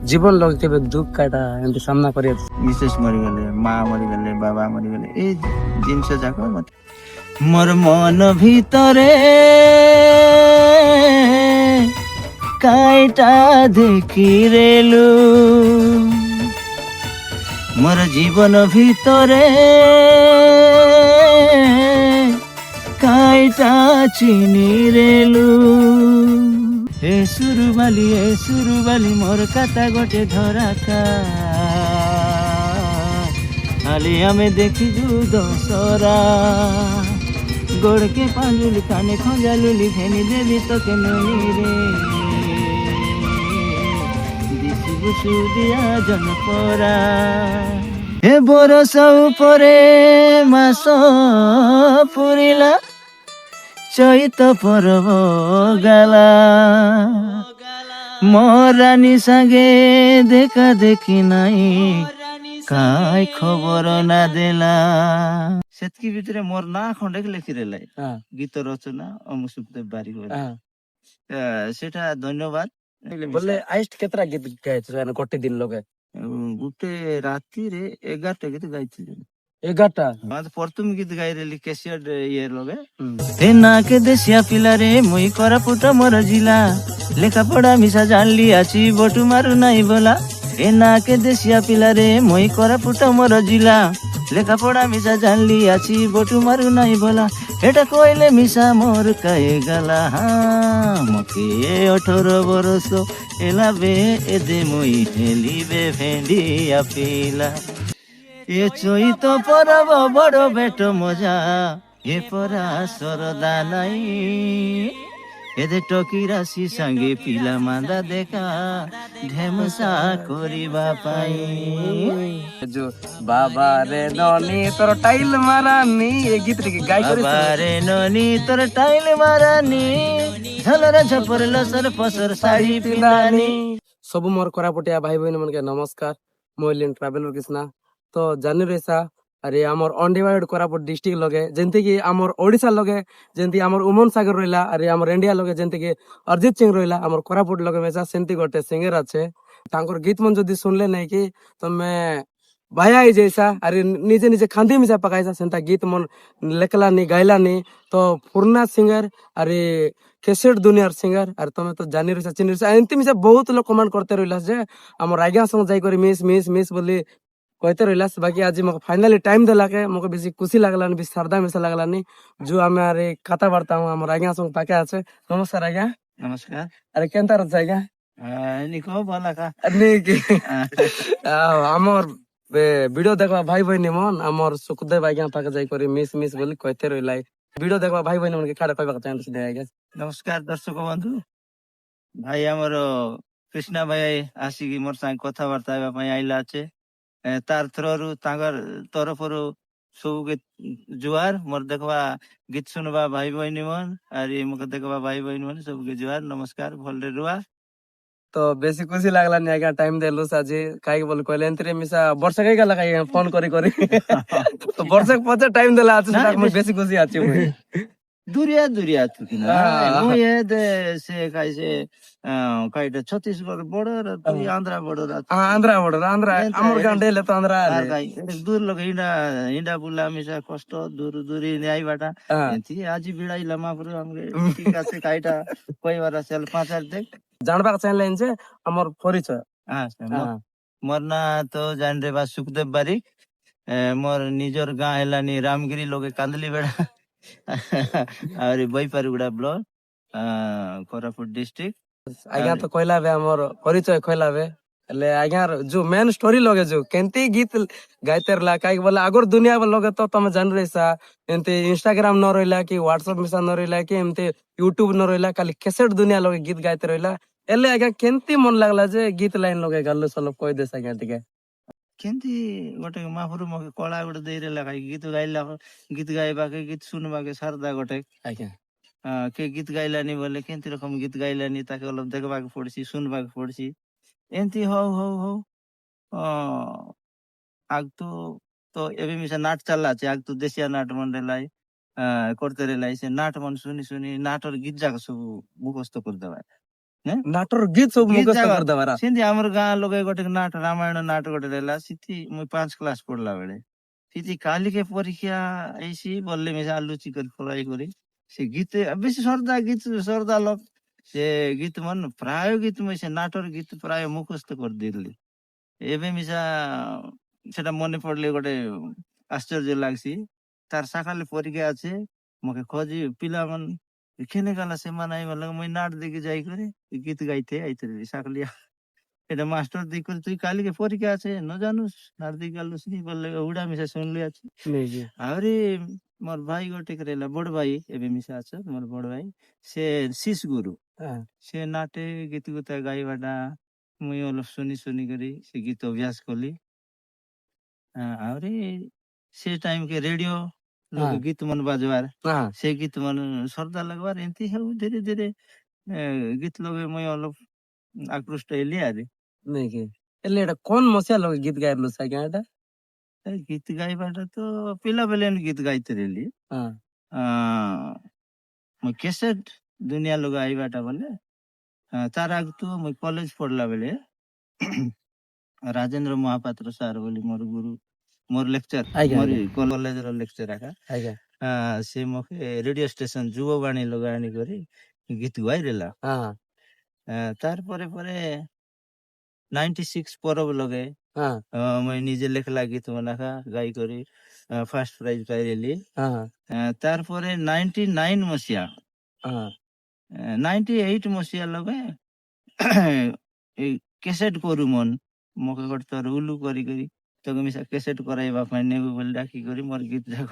ଜୀବନ ଲୋକ କେବେ ଦୁଃଖଟା ଏମିତି ସାମ୍ନା କରିବା ମିସେସ୍ ମରିଗଲେ, ମା ମରିଗଲେ, ବାବା ମରିଗଲେ, ଏଇ ଜିନିଷ ଯାକ ମତେ ମୋର ମନ ଭିତରେ କାଇଟା ଦେଖିରେଲୁ ମୋର ଜୀବନ ଭିତରେ କାଇଟା ଚିନିରେଲୁ ଏ ସୁରୁବାଲି ମୋର କାତା ଗୋଟେ ଧରାକା ଖାଲି ଆମେ ଦେଖିଛୁ ଦଶରା ଗୋଡ଼କେ ପାଞ୍ଜୁଲି କାନେ ଖଞ୍ଜାଲୁଲି ଫେନି ଦେବି ତୋକେ ନୁନିରେ ଦିଶିବୁ ସୁଦିଆ ଜନପରା ଏ ବରଷ ଉପରେ ମାସ ପୁରିଲା ଚୈତ ପର୍ବ ଗାଲା ମରାନି ସାଙ୍ଗେ ଦେଖା ଦେଖି ନାହିଁ କାଇ ଖବର ନା ଦେଲା ସେତକି ଭିତରେ ମୋର ନା ଖଣ୍ଡେ ଲେଖିଦେଲା ଗୀତ ରଚନା ଅମୁସୁଖଦେବ ବାରିକ ସେଟା ଧନ୍ୟବାଦ ବୋଲେ ଆଇଷ୍ଟ କେତେଟା ଗୀତ ଗାଇଛୁ ଗୋଟେ ଦିନ ଲଗାଏ ଗୋଟେ ରାତିରେ 11ଟା ଗୀତ ଗାଇଥିଲି 11ଟା ପ୍ରଥମ ଗୀତ ଗାଇରେଲି କ୍ୟାସିୟର ଇଏ ଲଗେ ଏ ନା କେ ଦେଶିଆ ପିଲାରେ ମୁଇଁ କୋରାପୁଟ ମୋର ଜିଲ୍ଲା ଲେଖା ପଢା ମିଶା ଜାଣିଲି ଆଛି ବଟୁ ମାରୁ ନାହିଁ ବୋଲା ଏ ନା କେ ଦେଶିଆ ପିଲାରେ ମୁଇଁ କୋରାପୁଟ ମୋର ଜିଲ୍ଲା ଲେଖା ପଢା ମିଶା ଜାଣିଲି ଆଛି ବଟୁ ମାରୁ ନାହିଁ ବୋଲା ଏଟା କହିଲେ ମିଶା ମୋର କାଏ ଗଲା ମକେ 18 ବରଷ ହେଲା ବେ ଏଦେ ମୁଇଁ ହେଲିବେ ଭେଣ୍ଡିଆ ପିଲା ଏ ଚୈତ ପରବ ବଡ ବେଟ ମଜା ଏ ପରା ସରଦା ନାଇଁ ଏଦେ ଟକି ରାଶି ସାଙ୍ଗେ ପିଲା ମାନ୍ଦା ଦେଖା ଢେମସା କରିବା ପାଇଁ ଯୋଉ ବାବା ରେ ନନି ତୋର ଟାଇଲ ମାରାନି ଏ ଗୀତ ଟିକେ ଗାଇ କରି ବାବାରେ ନନି ତୋର ଟାଇଲ ମାରାନି ଝଲର ଝପର ଲସର ଫସର ଶାଢୀ ପିନ୍ଧାନି ସବୁ ମୋର କୋରାପୁଟିଆ ଭାଇ ଭଉଣୀ ମାନକେ ନମସ୍କାର ମୁଁ ଏଲିନ୍ ଟ୍ରାଭେଲର କୃଷ୍ଣା ତ ଜାନି ରେସା ଆରେ ଆମର ଅନଡିଭାଇଡେड କୋରାପୁଟ ଡିଷ୍ଟ୍ରିକ୍ଟ ଲगे ଯେମିତି କି ଆମର ଓଡିଶା ଲगे ଯେମିତି ଆମର ଉମନ ସାଗର ରହିଲା ଆରେ ଆମର ଇଣ୍ଡିଆ ଲगे ଯେମିତି କି ଅରିଜିତ ସିଂ ରହିଲା ଆମର କୋରାପୁଟ ଲगे ମେସା ସେମିତି ଗୋଟେ ସିଙ୍ଗର ଅଛି ତାଙ୍କର ଗୀତ ମନ ଯଦି ଶୁଣିଲେ ନାଇଁ କି ତମେ ଭାୟା ହେଇଯାଇସା ଆରେ ନିଜେ ନିଜେ ଖାନ୍ଦି ମିଶା ପକାଇସା ସେନ୍ତା ଗୀତ ମନ ଲେଖଲାନି ଗାଇଲାନି ତ ପୂର୍ଣ୍ଣା ସିଙ୍ଗର ଆରେ କେସେଟ ଦୁନିଆର ସିଙ୍ଗର ଆରେ ତମେ ତ ଜାନି ରହିସା ଚିନି ରହିସା ଏମିତି ମିଶା ବହୁତ ଲୋକ କମେଣ୍ଟ করতে রইলা যে আমার আজ্ঞা সঙ্গে যাই করে মিস মিস মিস বলি কইতে রইলা বাকি আজি মকে ফাইনালি টাইম দেলাকে মকে বেশি খুশি লাগলানি বেশি শ্রদ্ধা মিশা লাগলানি जो আমি আরে কথা বার্তা আমার আজ্ঞা সঙ্গে পাকে আছে নমস্কার আজ্ঞা নমস্কার আরে কেনতা রচ্ছে আজ্ঞা নিকো বলা কা নেকি আমার ভিডিও দেখবা ভাই ভাই নিমন আমার সুখদেব আজ্ঞা পাকে যাই করে মিস মিস বলি কইতে রইলাই ভিডিও দেখবা ভাই ভাই নিমন কাড়ে কইবা চাইছি আজ্ঞা নমস্কার দর্শক বন্ধু ভাই আমার কৃষ্ণা ভাই আসিকি মোর সাথে কথাবার্তা ହେବା ପାଇଁ ଆଇଲା আছে ତାର ଥ୍ରୋରୁ ତାଙ୍କର ତରଫରୁ ସବୁକେ ଜୁହାର ମୋର ଦେଖବା ଗୀତ ଶୁଣବା ଭାଇ ଭଉଣୀ ମନ ଆରି ମକେ ଦେଖବା ଭାଇ ଭଉଣୀ ମାନେ ସବୁକେ ଜୁହାର ନମସ୍କାର ଭଲରେ ରୁଆ तो बेसी खुशी लागलानी आज्ञा टाइम देलु साजी काई बोल कहले एंतरे मिसा वर्षा काई गला काई फोन करी करी तो वर्षा पछे टाइम देला आछु ताक म बेसी खुशी आछु दुरिया दुरिया छु किन मु ये दे से काई से काईटा छत्तीसगढ़ बॉर्डर तुई आंध्रा बॉर्डर आंध्रा बॉर्डर आंध्रा हमर गांडेले तो आंध्रा काई दूर लोग इंडा इंडा बुला मिसा कष्ट दूर दूरी न्याय बाटा एंती आजी बिड़ाई लमा पुरो हमरे ठीक আছে काईटा कोई बार सेल 5 देख जानबा चाहले जे हमर परिचय मोर ना तो जान रे बा सुखदेव बारिक मोर निजर गां हेलानी रामगिरी लोगे कांदली बेड़ा और बैपारगुड़ा ब्लॉक कोरापुट डिस्ट्रिक्ट आज्ञा तो कहला बे हमर परिचय कहला बे ले आज्ञा जो मेन स्टोरी लगे जो केंती गीत गाइते रला काई बोला अगर दुनिया लगे तो तमे जान रेसा एंते इंस्टाग्राम न रहला कि व्हाट्सएप मिसा न रहला कि एंते यूट्यूब न रहला खाली कैसेट दुनिया लगे गीत गाइते रहला एले आज्ञा केंती मन लागला जे गीत लाइन लगे गल्लो सलो कहि देस आज्ञा टिके केंती गोटे महापुरु मके कला गोटे देरे लगा गीत गाइला गीत गाइबा के गीत सुनबा के सरदा गोटे आज्ञा के गीत गाइलानी बोले केंती रकम गीत गाइलानी ताके अलम देखबा के पड़सी सुनबा के पड़सी एंती हो आग तो एबे मिसा नाट चलला छे आग तो देशिया नाट मन रेलाई करते रेलाई से नाट मन सुनी सुनी नाटर गीत जाक सब मुखस्त कर देबा ନାଟର ଗୀତ ସବୁ ଗୀତ ମୁଖସ୍ଥ ଯାକ କରିଦେବାର ସେମିତି ଆମର ଗାଁ ଲୋକ ଗୋଟେ ନାଟ ରାମାୟଣ ନାଟ ଗୋଟେ ରହିଲା ସେଠି ମୁଇଁ 5 କ୍ଲାସ ପଢିଲା ବେଳେ ସେଠି କାଲିକେ ପରୀକ୍ଷା ହେଇସି ବଲ୍ଲେ ମିଶା ଲୁଚି କରି ପଳାଇ କରି ସେ ଗୀତ ବେଶୀ ଶ୍ରଦ୍ଧା ଲୋକ ସେ ଗୀତ ମନ ପ୍ରାୟ ଗୀତ ମୁଇଁ ସେ ନାଟର ଗୀତ ପ୍ରାୟ ମୁଖସ୍ଥ କରିଦେଲି ଏବେ ମିଶା ସେଟା ମନେ ପଡିଲେ ଗୋଟେ ଆଶ୍ଚର୍ଯ୍ୟ ଲାଗସି ତାର ସକାଳେ ପରୀକ୍ଷା ଅଛି ମତେ ଖୋଜି ପିଲାମାନେ କେନେ ଗଲା ସେମାନେ ଆଇଗଲା ମୁଇଁ ନାଟ ଦେଇକି ଯାଇକରି ଗୀତ ଗାଇତେ ଆଇଥିଲି ସକାଳିଆ এটা মাস্টার দিক করে তুই কালিকে পরীক্ষা আছে ন জানুস নার দিক গালুস নি বললে উড়া মিশা শুনলি আছে ନେଇକି আরে মোর ভাই গোটে করেলা বড় ভাই এবে মিশা আছে মোর বড় ভাই সে শিশ গুরু ହଁ, সে নাটে গীত গুতা গাইবাটা মুই অলপ শুনি শুনি করি সে গীত অভ্যাস কলি আরে সে টাইম কে রেডিও লোক ହଁ, গীত মন বাজবার ହଁ, সে গীত মন শ্রদ্ধা লাগবার এমতি হব ধীরে ধীরে গীত লগে মুই অলপ আকৃষ্ট হেলি আরে ନେଇକି ହେଲେ ଏଇଟା କୋନ ମସିହା ଲଗେ ଗୀତ ଗାଇଲୁ ଆଜ୍ଞା ଏଟା ଗୀତ ଗାଇବାଟା ତ ପିଲା ବେଲେ ଏମିତି ଗୀତ ଗାଇଥିଲି ହଁ ମୁଇଁ କ୍ୟାସେଟ ଦୁନିଆ ଲୋକ ଆଇବାଟା ବୋଲେ ତାର ଆଗ ତ ମୁଇଁ କଲେଜ ପଢିଲା ବେଳେ ରାଜେନ୍ଦ୍ର ମହାପାତ୍ର ସାର୍ ବୋଲି ମୋର ଗୁରୁ ମୋର ଲେକ୍ଚର ଆଜ୍ଞା ମୋର ଆଜ୍ଞା କଲେଜର ଲେକ୍ଚର ଆକା ଆଜ୍ଞା ସେ ମତେ ରେଡିଓ ଷ୍ଟେସନ ଯୁବବାଣୀ ଲୋକ ଆଣି କରି ଗୀତ ଗାଇଦେଲା ହଁ ତାର ପରେ ପରେ 96 ପରବ ଲଗେ ହଁ ମୁଇଁ ନିଜେ ଲେଖଲା ଗୀତ ମନାକା ଗାଇ କରି ফার্স্ট প্রাইজ পাইলি ହଁ তারপরে 99 মସିହା ହଁ 98 মସିହା লগে এই ক্যাসেট করু মন মকে ଗୋଟେ ତୋର ଉଲୁ କରି କରି ତାକୁ ମିଶା କ୍ୟାସେଟ କରାଇବା ପାଇଁ ନେବୁ ବୋଲି ଡାକି କରି ମୋର ଗୀତ ଯାକ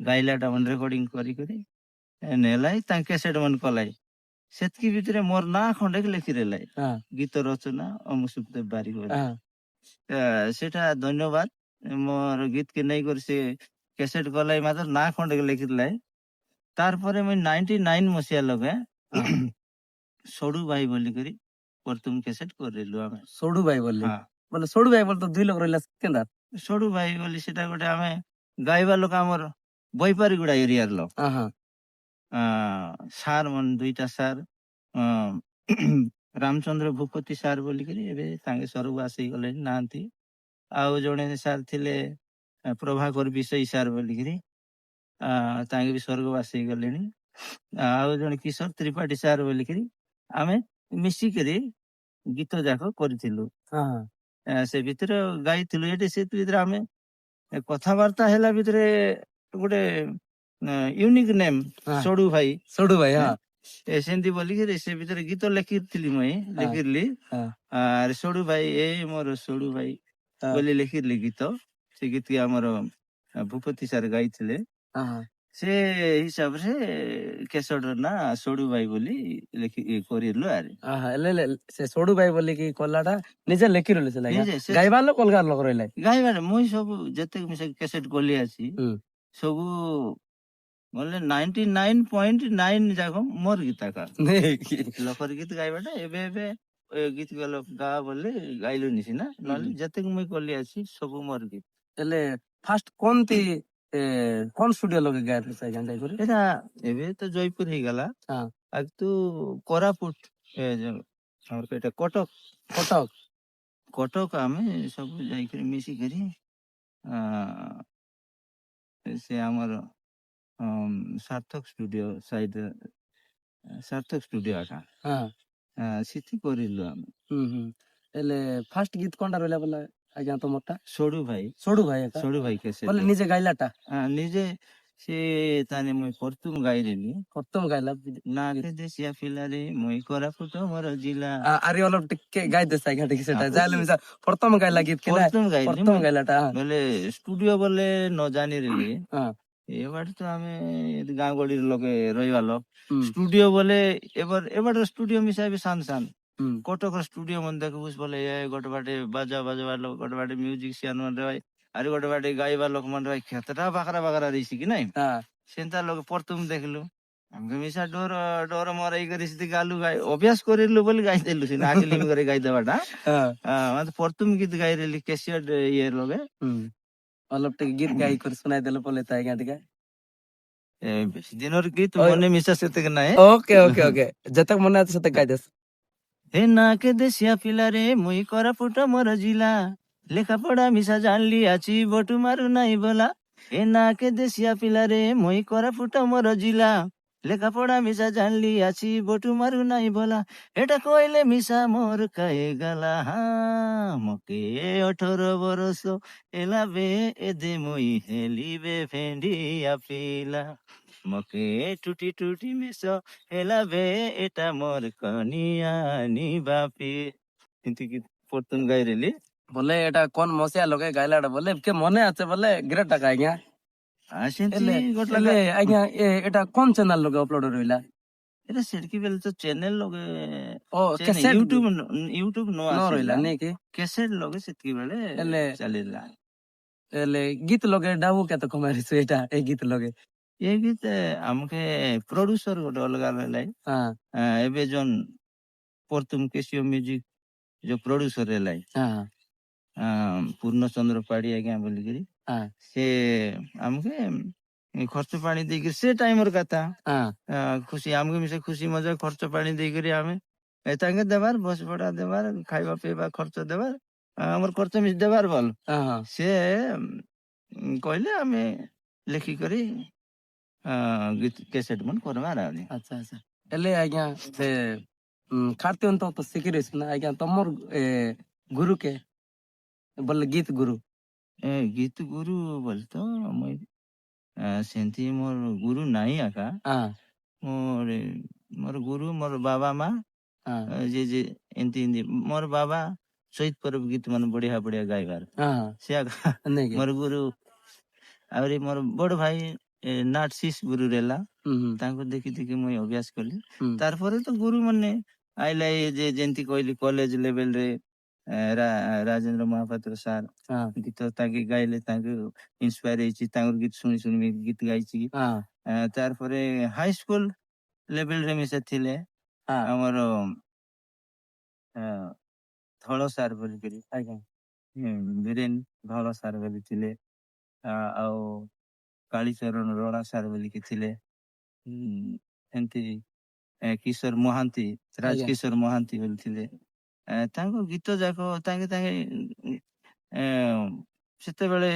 ଗାଇଲାଟା ମାନେ ରେକର୍ଡିଂ କରି କରି ନେলাই ତାଙ୍କ କ୍ୟାସେଟ ମନ କলাই ସେତିକି ଭିତରେ ମୋର ନାଁ ଖଣ୍ଡେ ଲେଖିଦେলাই ହଁ ଗୀତ ରଚନା ଅମୁସୁଖଦେବ ବାରିକ ବୋଲି ହଁ সেটা ধন্যবাদ মোর গীত কে নেই করে সে ক্যাসেট গলাই মাত্র না খন্ডে লেখিলাই তারপরে মুই 99 মସିହା লগে ହଁ সড়ু ভাই বলি করি প্রথম ক্যাসেট করিলু আমি ସୋଡୁ ଭାଇ ବୋଲି হ্যাঁ ବୋଲେ ସୋଡୁ ଭାଇ ବୋଲି ତ ଦୁଇ ଲୋକ ରହିଲା କେନ୍ତା সড়ু ভাই বলি সেটা গোটে আমি গাইবা লোক আমার বৈপারীগুড়া এরিয়ার লোক ହଁ ହଁ ସାର୍ ମାନେ ଦୁଇଟା ସାର୍ ରାମଚନ୍ଦ୍ର ଭୂପତି ସାର୍ ବୋଲିକରି ଏବେ ତାଙ୍କେ ସ୍ୱର୍ଗ ଆସିଗଲେଣି ନାହାନ୍ତି ଆଉ ଜଣେ ସାର୍ ଥିଲେ ପ୍ରଭାକର ବିଷୟୀ ସାର୍ ବୋଲିକିରି ତାଙ୍କେ ବି ସ୍ୱର୍ଗବାସ ହେଇଗଲେଣି ଆଉ ଜଣେ କିଶୋର ତ୍ରିପାଠୀ ସାର୍ ବୋଲିକିରି ଆମେ ମିଶିକିରି ଗୀତ ଯାକ କରିଥିଲୁ ହଁ ହଁ ସେ ଭିତରେ ଗାଇଥିଲୁ ଏଠି ସେ ଭିତରେ ଆମେ କଥାବାର୍ତ୍ତା ହେଲା ଭିତରେ ଗୋଟେ ୟୁନିକ୍ ନେମ୍ ହଁ ସଡୁ ଭାଇ ସୋଡୁ ଭାଇ ହଁ ସେମିତି ବୋଲିକିରି ସେ ଭିତରେ ଗୀତ ଲେଖିଥିଲି ମୁଇଁ ଲେଖିଲି ହଁ ଆରେ ସଡୁ ଭାଇ ଏ ମୋର ସଡୁ ଭାଇ ହଁ ବୋଲି ଲେଖିଲି ଗୀତ ସେ ଗୀତ ଆମର ଭୂପତି ସାର୍ ଗାଇଥିଲେ ହଁ ହଁ ସେ ହିସାବରେ କେଶର ନା ସଡୁ ଭାଇ ବୋଲି ଲେଖି କରିଲୁ ଆରେ ହେଲେ ସେ ସୋଡୁ ଭାଇ ବୋଲିକି କଲାଟା ନିଜେ ଲେଖି ରହିଲେ ସେ ଲାଗା ନିଜେ ସେ ଗାଇବା ଲୋକ ଅଲଗା ଲୋକ ରହିଲେ ଗାଇବାରେ ମୁଇଁ ସବୁ ଯେତେ ମିଶା କ୍ୟାସେଟ ଗଲି ଆସି ହୁଁ ସବୁ ବୋଲେ 99.9 ଯାକ ମୋର ଗୀତ ଏକା ନେଇକି ଲୋକର ଗୀତ ଗାଇବାଟା ଏବେ ଏବେ ଗୀତ ଗା ବୋଲେ ଗାଇଲୁନି ସିନା ନହେଲେ ଯେତିକି ମୁଇଁ କଲି ଆସି ସବୁ ମୋର ଗୀତ ହେଲେ ଫାଷ୍ଟ কোন স্টুডিও লগে গায়ে ସେ ଗାন କରି এটা ଏବେ ତ ଜୟପୁର ହେଇଗଲା ହଁ ଆଗ ତୁ କୋରାପୁଟ ଆମର ଏଟା କଟକ କଟକ କଟକ ଆମେ ସବୁ ଯାଇକରି ମିଶିକରି ଆ, ସେ ଆମର ସାର୍ଥକ ଷ୍ଟୁଡିଓ ସାଇଡ ସାର୍ଥକ ଷ୍ଟୁଡିଓ ଆକା ହଁ ସେଠି କରିଲୁ ଆମେ ହୁଁ ହୁଁ ହେଲେ ଫାଷ୍ଟ ଗୀତ କୋনଟା ରହିଲା ବୋଲେ ଆଜ୍ଞା ତମରଟା ସଡୁ ଭାଇ ସୋଡୁ ଭାଇ କେସେ ବୋଲେ ନିଜେ ଗାଇଲାଟା ନିଜେ ସେ ତାନେ ମୁଇଁ ପ୍ରଥମ ଗାଇଲିନି ପ୍ରଥମ ଗାଇଲା ନା କେ ଦେଶିଆ ପିଲାରେ ମୁଇଁ କୋରାପୁଟ ମୋର ଜିଲ୍ଲା ଆରି ଅଲପ ଟିକେ ଗାଇ ଦେସ ଆଜ୍ଞା ଟିକେ ସେଟା ଯାହେଲେ ମିଶା ପ୍ରଥମ ଗାଇଲା ଗୀତ କେନା ପ୍ରଥମ ଗାଇଲି ପ୍ରଥମ ଗାଇଲାଟା ବୋଲେ ଷ୍ଟୁଡିଓ ବୋଲେ ନ ଜାଣିରିଲି ହଁ ଏ ବାଟେ ତ ଆମେ ଗାଁ ଗହଳିର ଲୋକ ରହିବା ଲୋକ ହୁଁ ଷ୍ଟୁଡିଓ ବୋଲେ ଏବାଟେ ଷ୍ଟୁଡିଓ ମିଶାଇବେ ସାନ ସାନ ହୁଁ କଟକର ଷ୍ଟୁଡିଓ ମାନେ ଦେଖବୁ ବୋଲେ ଗୋଟେ ବାଟେ ବାଜା ବାଜବା ଲୋକ ଗୋଟେ ବାଟେ ମ୍ୟୁଜିସିଆନ ମାନେ ଭାଇ ଆରେ ଗୋଟେ ବାଟେ ଗାଇବା ଲୋକ ମାନେ ଭାଇ କେତେଟା ବାଖରା ବାଖରା ଦେଇଛି କି ନାଇଁ ହଁ ସେନ୍ତା ଲୋକ ପ୍ରଥମ ଦେଖିଲୁ ଆମକୁ ମିଶା ଡର ଡର ମରାଇ କରି ସେଠି ଗାଲୁ ଗାଇ ଅଭ୍ୟାସ କରିଲୁ ବୋଲି ଗାଇଦେଲୁ ସିନା ଆକିଲିଙ୍ଗ କରି ଗାଇଦେବାଟା ମତେ ପ୍ରଥମ ଗୀତ ଗାଇଦେଲି କ୍ୟାସିୟର ଇଏ ଲଗେ ହୁଁ ଅଲପ ଟିକେ ଗୀତ ଗାଇ କରି ଶୁଣାଇ ଦେଲେ ବୋଲେ ତ ଆଜ୍ଞା ଟିକେ ବେଶୀ ଦିନର ଗୀତ ମନେ ମିଶା ସେତିକି ନାହିଁ ଓକେ ଓକେ ଓକେ ଯେତେ ମନେ ଅଛି ସେତେ ଗାଇ ଦେସ ହେ ନା କେ ଦେଶିଆ ପିଲାରେ ମୁଇଁ କୋରାପୁଟ ମୋର ଜିଲ୍ଲା ଲେଖାପଢା ମିଶା ଜାଣିଲି ଆଛି ବଟୁ ମାରୁ ନାଇଁ ବୋଲା ଏ ନା କେ ଦେଶିଆ ପିଲାରେ ମୁଇଁ କୋରାପୁଟ ମୋର ଜିଲ୍ଲା ଲେଖାପଢା ମିଶା ଜାଣିଲି ଆଛି ବଟୁ ମାରୁ ନାଇଁ ବୋଲା এটা কইলে মিশা মোর কায়ে গালা মকে 18 বরষ এলাবে এদে মই হেলিবে ভেন্ডিয়া পিলা মকে টুটি টুটি মিশ এলাবে এটা মোর কনিয়া নিবাপি কিন্তু কি পড়তুন গাইরেলি ବୋଲେ ଏଟା কোন ମସିହା ଲଗେଇ ଗାଇଲା ବୋଲେ କେ ମନେ আছে ବୋଲେ ଗ୍ରେଟ ଟା ଆଜ୍ଞା আসেন্তি ହେଲେ গোটলা ହେଲେ ଆଜ୍ଞା ଏଟା কোন ଚ୍ୟାନେଲ ଲଗେ ଅପଲୋଡ ରହିଲା এটা সেরকি বেলে তো চ্যানেল লগে ଓ କ୍ୟାସେଟ ୟୁଟ୍ୟୁବ ୟୁଟ୍ୟୁବ ନ ନ ରହିଲା ଆସିଲା ନାଇଁ କି କ୍ୟାସେଟ ଲगे ସେତିକି ବେଳେ ହେଲେ ଚାଲିଲା ହେଲେ ଗୀତ ଲଗେ ଡାବୁ କେତେ କମାରିଛୁ ଏଇଟା ଏଇ ଗୀତ ଲଗେ ये गीत हमके प्रोड्यूसर गोटे अलग रहला ହଁ एबे जोन प्रथम केसियो म्यूजिक जो प्रोड्यूसर रहला ହଁ पूर्ण चंद्र पाड़ी आज्ञा बोलिकरी ହଁ से हमके खर्च पानी देकर से टाइम कथा ହଁ खुशी हमके मिसे खुशी मजा खर्च पानी देकर हमें तांगे देवार बस भड़ा देवार खाइबा पीबा खर्च देवार हमर खर्च मिस देवार बोल ହଁ से कहले हमें लेखी करी गीत कैसेट मन करवा रहा ଆଚ୍ଛା ଆଚ୍ଛା ହେଲେ ଆଜ୍ଞା ସେ ଖାଦ୍ୟ ତ ଶିଖି ରହିଛୁ ନା ଆଜ୍ଞା ତମର ଗୁରୁ କେ ବୋଲେ ଗୀତ ଗୁରୁ ए गीत गुरु बोल तो मैं सेंती मोर गुरु नहीं आका ହଁ मोर मोर गुरु मोर बाबा माँ ହଁ जे एंती एंती मोर बाबा शहीद पर्व गीत मन बढ़िया बढ़िया गायबार ହଁ से आका ନାଇଁ କି मोर गुरु आउरी मोर बड़ भाई नाटसीस गुरु रेला ହୁଁ तांको देखी देखी मुई अभ्यास कली ହୁଁ तार परे तो गुरु मने आइला जे जेंती कहली कॉलेज लेवल रे राजेंद्र महापात्र सार ହଁ गीत ताके गाइले ताके इंस्पायर ହେଇଛି ତାଙ୍କର ଗୀତ ଶୁଣି ଶୁଣି ମୁଁ ଗୀତ ଗାଇଛି ହଁ ତାର ପରେ ହାଇ ସ୍କୁଲ ଲେଭେଲ ରେ ମିଶା ଥିଲେ ହଁ ଆମର ଧଳ ସାର୍ ବୋଲିକିରି ଆଜ୍ଞା ବୀରେନ ଧଳ ସାର୍ ବୋଲି ଥିଲେ ଆଉ କାଳୀଚରଣ ରଣା ସାର୍ ବୋଲିକି ଥିଲେ ଏମିତି କିଶୋର ମହାନ୍ତି ଆଜ୍ଞା ରାଜକିଶୋର ମହାନ୍ତି ବୋଲି ଥିଲେ ତାଙ୍କ ଗୀତ ଯାକ ତାଙ୍କେ ତାଙ୍କେ ସେତେବେଳେ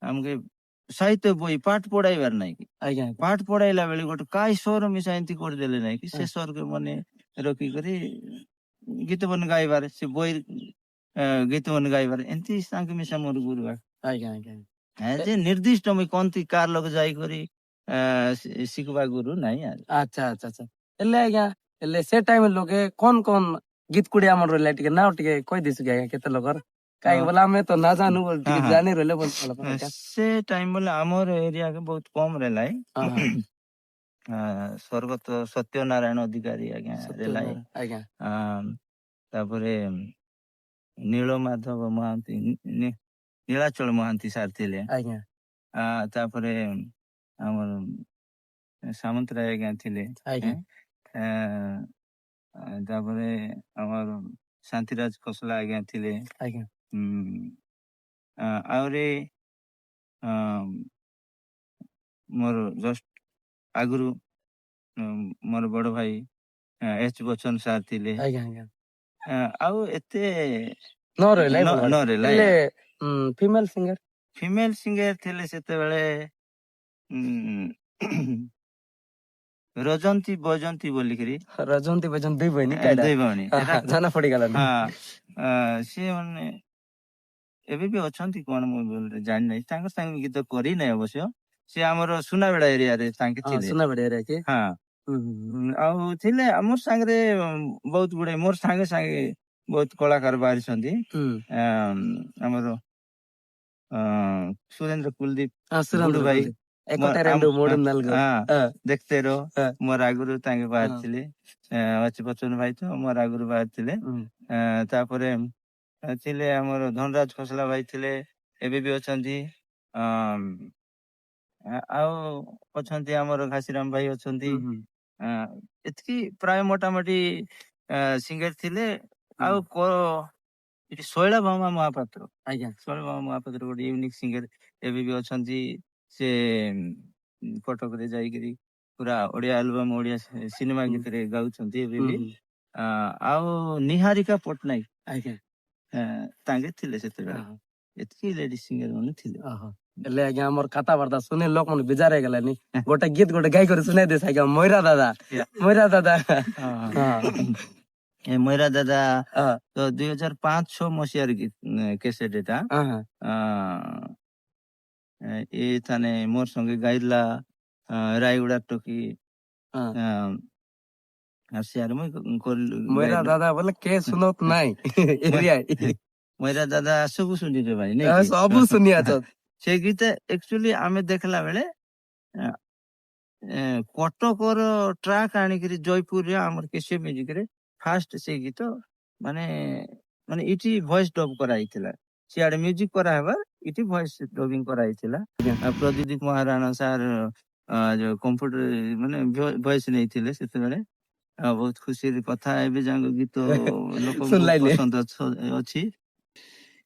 ଆମକେ ସାହିତ୍ୟ ବହି ପାଠ ପଢାଇବାର ନାଇଁ କି ଆଜ୍ଞା ପାଠ ପଢାଇଲା ବେଳେ ଗୋଟେ କାଇ ସ୍ୱର ମିଶା ଏମିତି କରିଦେଲେ ନାଇଁ କି ସେ ସ୍ୱରକେ ମନେ ରଖିକରି ଗୀତ ବନ ଗାଇବାରେ ସେ ବହି ଗୀତ ବନ ଗାଇବାରେ ଏମିତି ତାଙ୍କେ ମିଶା ମୋର ଗୁରୁ ଆଜ୍ଞା ଆଜ୍ଞା ଯେ ନିର୍ଦ୍ଦିଷ୍ଟ ମୁଇଁ କହନ୍ତି କାର ଲୋକ ଯାଇକରି ଶିଖବା ଗୁରୁ ନାଇଁ ଆଚ୍ଛା ଆଚ୍ଛା ଆଚ୍ଛା ହେଲେ ଆଜ୍ଞା ହେଲେ ସେ ଟାଇମ ଲୋକେ କଣ କଣ ଗୀତ କୁଡି ଆମର ରହିଲା ଟିକେ ନା ଟିକେ କହିଦେଇଛୁ କି ଆଜ୍ଞା କେତେ ଲୋକର କାହିଁକି ବୋଲେ ଆମେ ତ ନା ଜାନୁ ବୋଲି ଟିକେ ଜାଣି ରହିଲେ ଭଲ ସେ ଟାଇମ ବୋଲେ ଆମର ଏରିଆ ବହୁତ କମ ରେଲାଇ ହଁ ସ୍ୱର୍ଗତ ସତ୍ୟନାରାୟଣ ଅଧିକାରୀ ଆଜ୍ଞା ରେଲାଇ ଆଜ୍ଞା ତାପରେ ନୀଳମାଧବ ମହାନ୍ତି ନୀଳାଚଳ ମହାନ୍ତି ସାର୍ ଥିଲେ ଆଜ୍ଞା ତାପରେ ଆମର ସାମନ୍ତରାୟ ଆଜ୍ଞା ଥିଲେ ଆଜ୍ଞା ତାପରେ ଆମର ଶାନ୍ତିରାଜ ଖୋସଲା ଆଜ୍ଞା ଥିଲେ ଆଜ୍ଞା ଆହୁରି ମୋର ଜଷ୍ଟ ଆଗରୁ ମୋର ବଡ ଭାଇ ଏଚ ବଚ୍ଚନ ସାର୍ ଥିଲେ ଆଜ୍ଞା ଆଜ୍ଞା ଆଉ ଏତେ ନ ରହିଲା ନ ରହିଲା ହେଲେ ଫିମେଲ ସିଙ୍ଗର ଫିମେଲ ସିଙ୍ଗର ଥିଲେ ସେତେବେଳେ ରଜନ୍ତୀ ବୈଜନ୍ତୀ ବୋଲିକିରି ରଜନ୍ତୀ ବଜନ୍ତି ଦୁଇ ବହିନି ଦୁଇ ଭଉଣୀ ଜାନା ପଡିଗଲା ସିଏ ମାନେ ଏବେ ବି ଅଛନ୍ତି କଣ ମୁଁ ଜାଣିନାହିଁ ତାଙ୍କ ସାଙ୍ଗେ ଗୀତ କରିନାହିଁ ଅବଶ୍ୟ ସେ ଆମର ସୁନାବେଡା ଏରିଆରେ ତାଙ୍କେ ଥିଲେ ସୁନାବେଡିଆ କି ହଁ ଆଉ ଥିଲେ ଆମର ସାଙ୍ଗରେ ବହୁତ ଗୁଡେ ମୋର ସାଙ୍ଗେ ସାଙ୍ଗେ ବହୁତ କଳାକାର ବାହାରିଛନ୍ତି ଆମର ସୁରେନ୍ଦ୍ର କୁଲଦୀପ ଗୁଡୁ ଭାଇ ଦେଖତେ ର ମୋର ଆଗରୁ ତାଙ୍କେ ବାହାରିଥିଲେ ଅଚ୍ୟୁତ ବଚ୍ଚନ ଭାଇ ତ ମୋର ଆଗରୁ ବାହାରିଥିଲେ ତାପରେ ଥିଲେ ଆମର ଧନରାଜ ଖୋସଲା ଭାଇ ଥିଲେ ଏବେ ବି ଅଛନ୍ତି ଆଉ ଅଛନ୍ତି ଆମର ଘାସିରାମ ଭାଇ ଅଛନ୍ତି ଏତିକି ପ୍ରାୟ ମୋଟାମୋଟି ସିଙ୍ଗର ଥିଲେ ଆଉ ଏଠି ଶୈଳ ଭାମା ମହାପାତ୍ର ଆଜ୍ଞା ଶୈଳ ଭାମା ମହାପାତ୍ର ଗୋଟେ ୟୁନିକ୍ ସିଙ୍ଗର ଏବେ ବି ଅଛନ୍ତି ସେ କଟକରେ ଯାଇକିରି ପୁରା ଓଡିଆ ଆଲବମ ଓଡିଆ ସିନେମା ଗୀତରେ ଗାଉଛନ୍ତି ଏବେ ବି ଆଉ ନିହାରିକା ପଟ୍ଟନାୟକ ଆଜ୍ଞା ତାଙ୍କେ ଥିଲେ ସେତେବେଳେ। ହଁ। ଏତିକି ଲେଡି ସିଙ୍ଗର ମାନେ ଥିଲେ। ଓହୋ। ହେଲେ ଆଜ୍ଞା ଆମର କଥାବାର୍ତ୍ତା ଶୁଣି ଲୋକମାନେ ବିଜାର ହେଇଗଲାନି, ଗୋଟେ ଗୀତ ଗୋଟେ ଗାଇ କରି ଶୁଣାଇ ଦେସ ଆଜ୍ଞା। ମୟରା ଦାଦା, ମୟରା ଦାଦା। ଏ ମୟରା ଦାଦା ହଁ ତ 2005-6 ମସିହାର କେସେଟ ଏଟା। ହଁ ଏ ଥାନେ ମୋର ସଙ୍ଗେ ଗାଇଲା ରାୟଗଡା ଟୋକି ହଁ। ସିଆର ମୁଇଁ ମୟରା ଦାଦା ବୋଲେ କେ ଶୁନତ ନାଇଁ ଏରିଆ ମୟରା ଦାଦା ସବୁ ଶୁଣିଛେ ଭାଇ ନାଇଁ କି? ସବୁ ଶୁନିଆଛ। ସେ ଗୀତ ଆକ୍ଚୁଆଲି ଆମେ ଦେଖିଲା ବେଳେ କଟକର ଟ୍ରାକ୍ ଆଣିକିରି ଜୟପୁରରେ ଆମର କେସିଓ ମ୍ୟୁଜିକରେ ଫାଷ୍ଟ ସେ ଗୀତ ମାନେ ମାନେ ଏଠି ଭଏସ ଡବ୍ କରାଯାଇଥିଲା। ସିଆଡେ ମ୍ୟୁଜିକ କରାହେବା, ଏଠି ଭଏସ ଡବିଂ କରାଯାଇଥିଲା। ପ୍ରଦୀପ ମହାରାଣା ସାର୍ ଯୋଉ କମ୍ପ୍ୟୁଟର ମାନେ ଭଏସ ନେଇଥିଲେ ସେତେବେଳେ। ବହୁତ ଖୁସିର କଥା। ଏବେ ଯାକ ଗୀତ ଲୋକଙ୍କୁ ଶୁଣିଲାନି। ପସନ୍ଦ ଅଛି।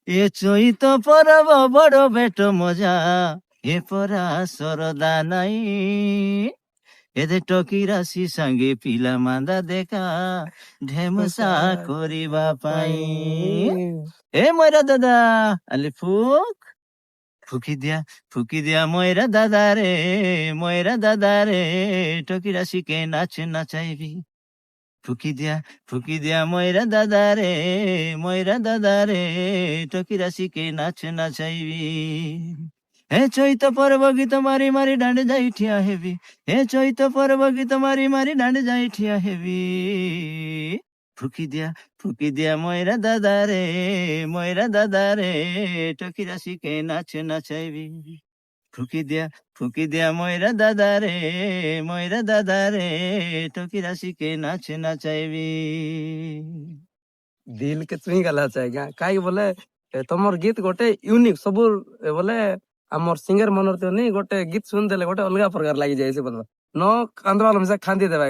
ଏ ଚୈତ ପରବ ବଡ ବେଟ ମଜା, ଏ ପରା ସରଦା ନାଇଁ, ଏଦେ ଟକି ରାଶି ସାଙ୍ଗେ ପିଲା ମାନ୍ଦା ଦେଖା, ଢେମସା କରିବା ପାଇଁ। ଏ ମୟରା ଦାଦା ଆଲେ ফুকি দিয়া ময়রা দাদা রে টকি রাশিকে নাচ নাচাইবি। ফুকি দিয়া ময়রা দাদা রে টকি রাশিকে নাচ নাচাইবি। হে চৈত পর্ব গীত মারি মারি ডাঁডে যাই ঠিয়া হেবি, হে চৈত পর্ব গীত মারি মারি ডাঁডে যাই ঠিয়া হেবি। ফুকি দিয়া ময়রা দাদা রে টকি রাশিকে নাচ নাচাইবি। ফুকি দিয়া ময়রা দাদা রে টকি রাশিকে নাচ নাচাইবি। ଦିଲ କେ ଛୁଇଁ ଗଲା ଅଛି ଆଜ୍ଞା। କାହିଁକି ବୋଲେ ତମର ଗୀତ ଗୋଟେ ୟୁନିକ୍ ସବୁ ବୋଲେ ଆମର ସିଙ୍ଗର ମନର ତ ନେଇ ଗୋଟେ ଗୀତ ଶୁଣିଦେଲେ ଗୋଟେ ଅଲଗା ପ୍ରକାର ଲାଗିଯାଏ। ସେ ବୋଲ ନ କାନ୍ଦବାଲ ମିଶା ଖାନ୍ଦି ଦେବା।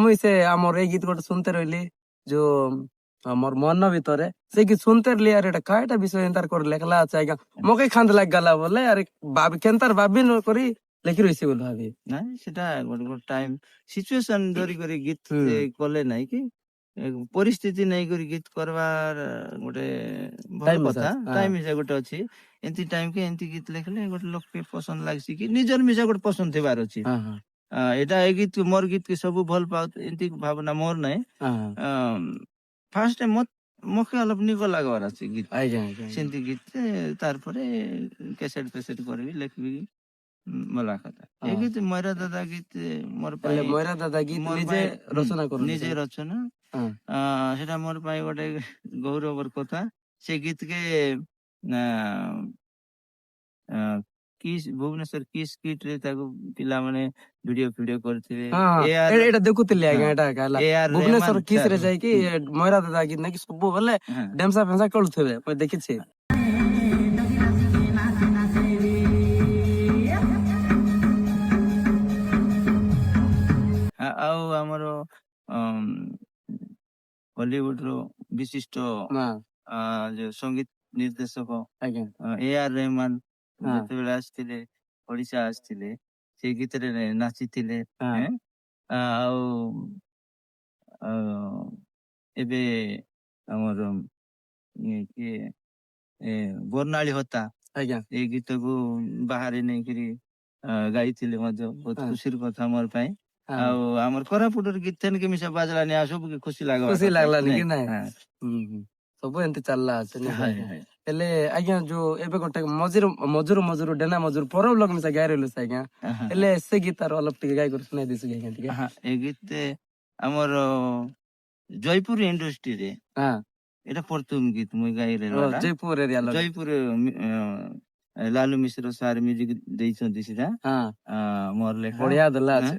ମୁଇଁ ସେ ଆମର ଏଇ ଗୀତ ଗୋଟେ ଶୁଣତେ ରହିଲି ଯୋଉ ଆମର ମନ ଭିତରେ ସେ ଗୀତ ଶୁଣତେ ରହିଲି ଆରେ ଏଟା କାଇଟା ବିଷୟ ଏନ୍ତାର କରି ଲେଖଲା ଅଛି ଆଜ୍ଞା। ମକେ ଖାନ୍ଦ ଲାଗିଗଲା ବୋଲେ ଆରେ କେନ୍ତାର ଭାବି ନ କରି ଲେଖି ରହିଛି ବୋଲି ଭାବି। ନାଇଁ ସେଟା ଗୋଟେ ଗୋଟେ ଟାଇମ ସିଚୁଏସନ ଧରି କରି ଗୀତ କଲେ ନାଇଁ କି ପରିସ୍ଥିତି ନେଇକରି ଗୀତ କରବାର ଗୋଟେ ଭଲ କଥା। ଟାଇମ ମିଶା ଗୋଟେ ଅଛି, ଏମିତି ଟାଇମ କି ଏମିତି ଗୀତ ଲେଖିଲେ ଗୋଟେ ଲୋକ ପସନ୍ଦ ଲାଗସି କି ନିଜର ମିଶା ଗୋଟେ ପସନ୍ଦ ଥିବାର ଅଛି। ଏଇଟା ଏ ଗୀତ ମୋର ଗୀତ କି ସବୁ ଭଲ ପାଉ ଏମିତି ଭାବନା ମୋର ନାହିଁ। ଫାଷ୍ଟ ମକେ ଅଲପ ନିଗ ଲାଗବାର ଅଛି ଗୀତ, ସେମିତି ଗୀତ ତାରପରେ କ୍ୟାସେଟ ଫେସେଟ କରିବି ଲେଖିବି ମଲା କଥା। ଏ ଗୀତ ମୟରା ଦାଦା ଗୀତ ମୋର ପାଇଁ ମୟରା ଦାଦା ଗୀତ ନିଜେ ରଚନା କରୁ, ନିଜେ ରଚନା। ସେଟା ମୋର ପାଇଁ ଗୋଟେ ଗୌରବର କଥା। ସେ ଗୀତ କେ ଭୁବନେଶ୍ୱର କିସ୍ କିଟ୍ ରେ ତାକୁ ପିଲାମାନେ ଭିଡିଓ କରିଥିବେ। ଏଇଟା ଦେଖୁଥିଲି ଆଜ୍ଞା। ଏଟା ଭୁବନେଶ୍ୱର କିସ୍ ରେ ଯାଇକି ମୟରା ଦାଦା ଗୀତ ନାକି ସବୁ ବୋଲେ ଡେମସା ଫେମସା କରୁଥିବେ, ମୁଁ ଦେଖିଛି। ଆଉ ଆମର ହଲିଉଡ ର ବିଶିଷ୍ଟ ଯୋଉ ସଙ୍ଗୀତ ନିର୍ଦ୍ଦେଶକ AR ରେହମାନ ଯେତେବେଳେ ଆସିଥିଲେ ଓଡିଶା ଆସିଥିଲେ, ସେଇ ଗୀତରେ ନାଚିଥିଲେ। ଆଉ ଏବେ ଆମର କିଏ ବର୍ଣ୍ଣାଳୀ ହତା ଏଇ ଗୀତକୁ ବାହାରେ ନେଇକିରି ଗାଇଥିଲେ ମଧ୍ୟ। ବହୁତ ଖୁସିର କଥା ମୋର ପାଇଁ। ଆଉ ଆମର କୋରାପୁଟର ଗୀତ କି ମିଶା ବାଜଲାନି, ଆଉ ସବୁ ଖୁସି ଲାଗଲାନି କି ନାଇଁ। ସବୁ ଏମିତି ଚାଲିଲା ଅଛି। ହେଲେ ଆଜ୍ଞା ଯୋଉ ଏବେ ଗୋଟେ ମଜୁର ଡେନା ମଜୁର ପରବ ଲୋକ ମିଶା ଗାଇ ରହିଲୁ ଆଜ୍ଞା। ହେଲେ ସେ ଗୀତାର ଅଲପ ଟିକେ ଗାଇ କରି ଶୁଣାଇ ଦେଇଛୁ ଆଜ୍ଞା ଟିକେ। ଏ ଗୀତ ଆମର ଜୟପୁର ଇଣ୍ଡଷ୍ଟ୍ରିରେ ଏଟା ପ୍ରଥମ ଗୀତ ମୁଇଁ ଗାଇଲେ ଜୟପୁର ଲାଲୁ ମିଶ୍ର ସାର୍ ମ୍ୟୁଜିକ ଦେଇଛନ୍ତି ସେଟା। ମୋର ଲେଖା ବଢିଆ ଦେଲା ଅଛି।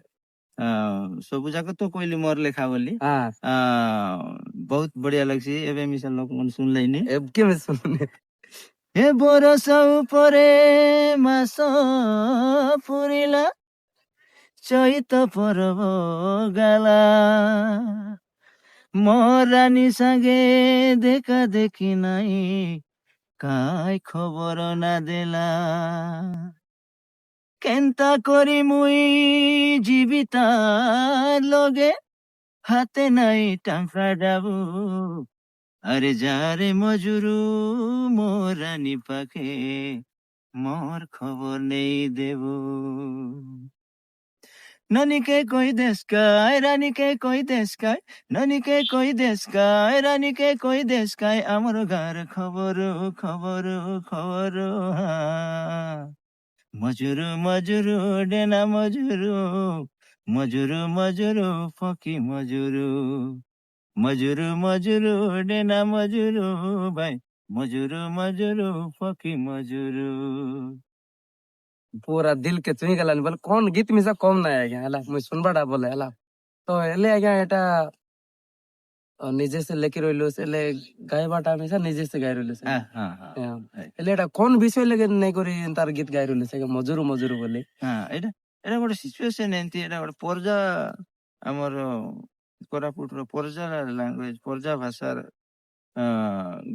ସବୁ ଯାକ ତ କହିଲି ମୋର ଲେଖା ବୋଲି। ବହୁତ ବଢିଆ ଲାଗଛି। ଏବେ ମିଶା ଲୋକ ମାନେ ଶୁଣିଲେନି। ଏ ବରଷ ଉପରେ ମାସ ପୁରିଲା, ଚୈତ ପରବ ଗାଲା, ମରାନି ସାଙ୍ଗେ ଦେଖା ଦେଖି নাই, কাই খবর না দেলা, কেনতা করি মুই জীবিতার লগে, ହାତେ ନାଇଁ ଟଙ୍କା ଡାବୁ ଆରେ ଯାରେ ମଜୁରୁ ମୋ ରାନୀ ପାଖେ মোর খবর নেই দেব ননিকে কই দেশকায় রানীকে কই দেশকায় ননিকে কই দেশকায় রানীকে কই দেশকায় আমার গার খবর খবর খবর হা। মজুরু মজুরু ডেনা মজুরু মজুরু মজুরু ফকি মজুরু মজুরু মজুরু ডেনা মজুরু ভাই মজুরু মজুরু ফকি মজুরু। पूरा दिल के छुई गलानी बोले कौन गीत मिसा कम ना आज्ञा हला मुई सुनबाटा बोले हला तो एले आज्ञा एटा निजे से लेके रहिलो से एले गायबाटा मिसा निजे से गाय रहिलो से হ্যাঁ হ্যাঁ হ্যাঁ एले एटा कौन विषय लगे नहीं करी तार गीत गाय रहिलो से मजूरू मजूरू बोले হ্যাঁ এটা এটা ଗୋଟେ ସିଚୁଏସନ ଏମିତି ଏଟା ଗୋଟେ ପରଜା ଆମର କୋରାପୁଟର ପରଜା ଲାଙ୍ଗୁଏଜ ପରଜା ଭାଷାର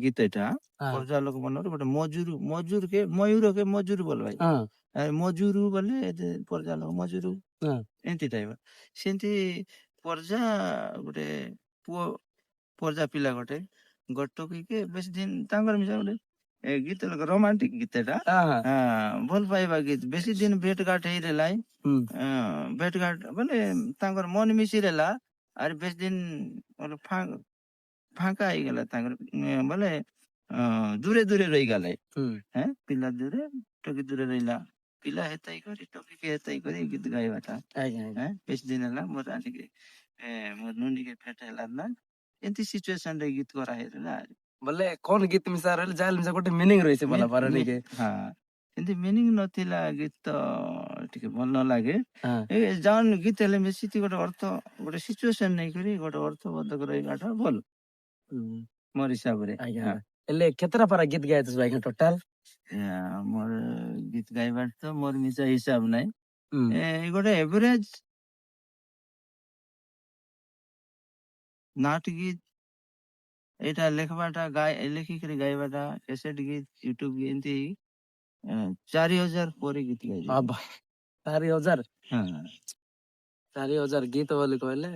ଗୀତ ଏଟା ପରଜା ଲୋକ ମନରେ ଗୋଟେ ମଜୁରୁ ମଜୁର କେ ମୟୁର କେ ମଜୁରୁ ବୋଲ ଭାଇ ମଜୁରୁ ବୋଲେ ପରଜା ଲୋକ ମଜୁରୁ ଏମିତି ଟାଇପ ସେମିତି ପରଜା ଗୋଟେ ପୁଅ ପରଜା ପିଲା ଗୋଟେ ଗଟକିକେ ବେଶୀ ଦିନ ତାଙ୍କର ମିଶା ଗୋଟେ ଗୀତ ରୋମାଣ୍ଟିକ ଗୀତ ଟା ଭଲ ପାଇବା ଗୀତ ବେଶୀ ଦିନ ଭେଟ ଘାଟ ହେଇରେଲା ଭେଟ ଘାଟ ବୋଲେ ତାଙ୍କର ମନ ମିଶି ରେଲା ଆରେ ବେଶୀ ଦିନ ଫାଙ୍କା ହେଇଗଲା ତାଙ୍କର ବୋଲେ ଦୂରେ ଦୂରେ ରହିଗଲେ ପିଲା ଦୂରେ ଟକି ଦୂରେ ରହିଲା ପିଲା ହେତାଇ କରି ଟକିକେ ହେତାଇ କରି ଗୀତ ଗାଇବାଟା ବେଶୀ ଦିନ ହେଲା ମୋର ରାନିକେ ମୋର ନୁନିକେ ଭେଟ ହେଲା ନା ଏମିତି ସିଚୁଏସନ ରେ ଗୀତ କରା ହେଇଥିଲା बोले कौन गीत मिसा रहले जाल मिसा गोटे मीनिंग रहिसे बोला पारनी के ହଁ ଏମିତି ମିନିଂ ନଥିଲା ଗୀତ ଟିକେ ଭଲ ନ ଲାଗେ ଏ ଜାନ ଗୀତ ହେଲେ ବେଶୀ ଗୋଟେ ଅର୍ଥ ଗୋଟେ ସିଚୁଏସନ ନେଇକରି ଗୋଟେ ଅର୍ଥବୋଧକ ରହିବାଟା ଭଲ ମୋର ହିସାବରେ एले केतरा पारा गीत गाए तस भाई टोटल ମୋର ଗୀତ ଗାଇବାର ତ ମୋର ମିଶା ହିସାବ ନାହିଁ ଗୋଟେ ଏଭରେଜ ନାଟ ଗୀତ ଏଇଟା ଲେଖବାଟା ଲେଖିକରି ଗାଇବାଟା କ୍ୟାସେଟ ଗୀତ ୟୁଟ୍ୟୁବ ଏମିତି 4000 ପରେ ଗୀତ ଗାଇ 4000 4000 गीत बोले कहले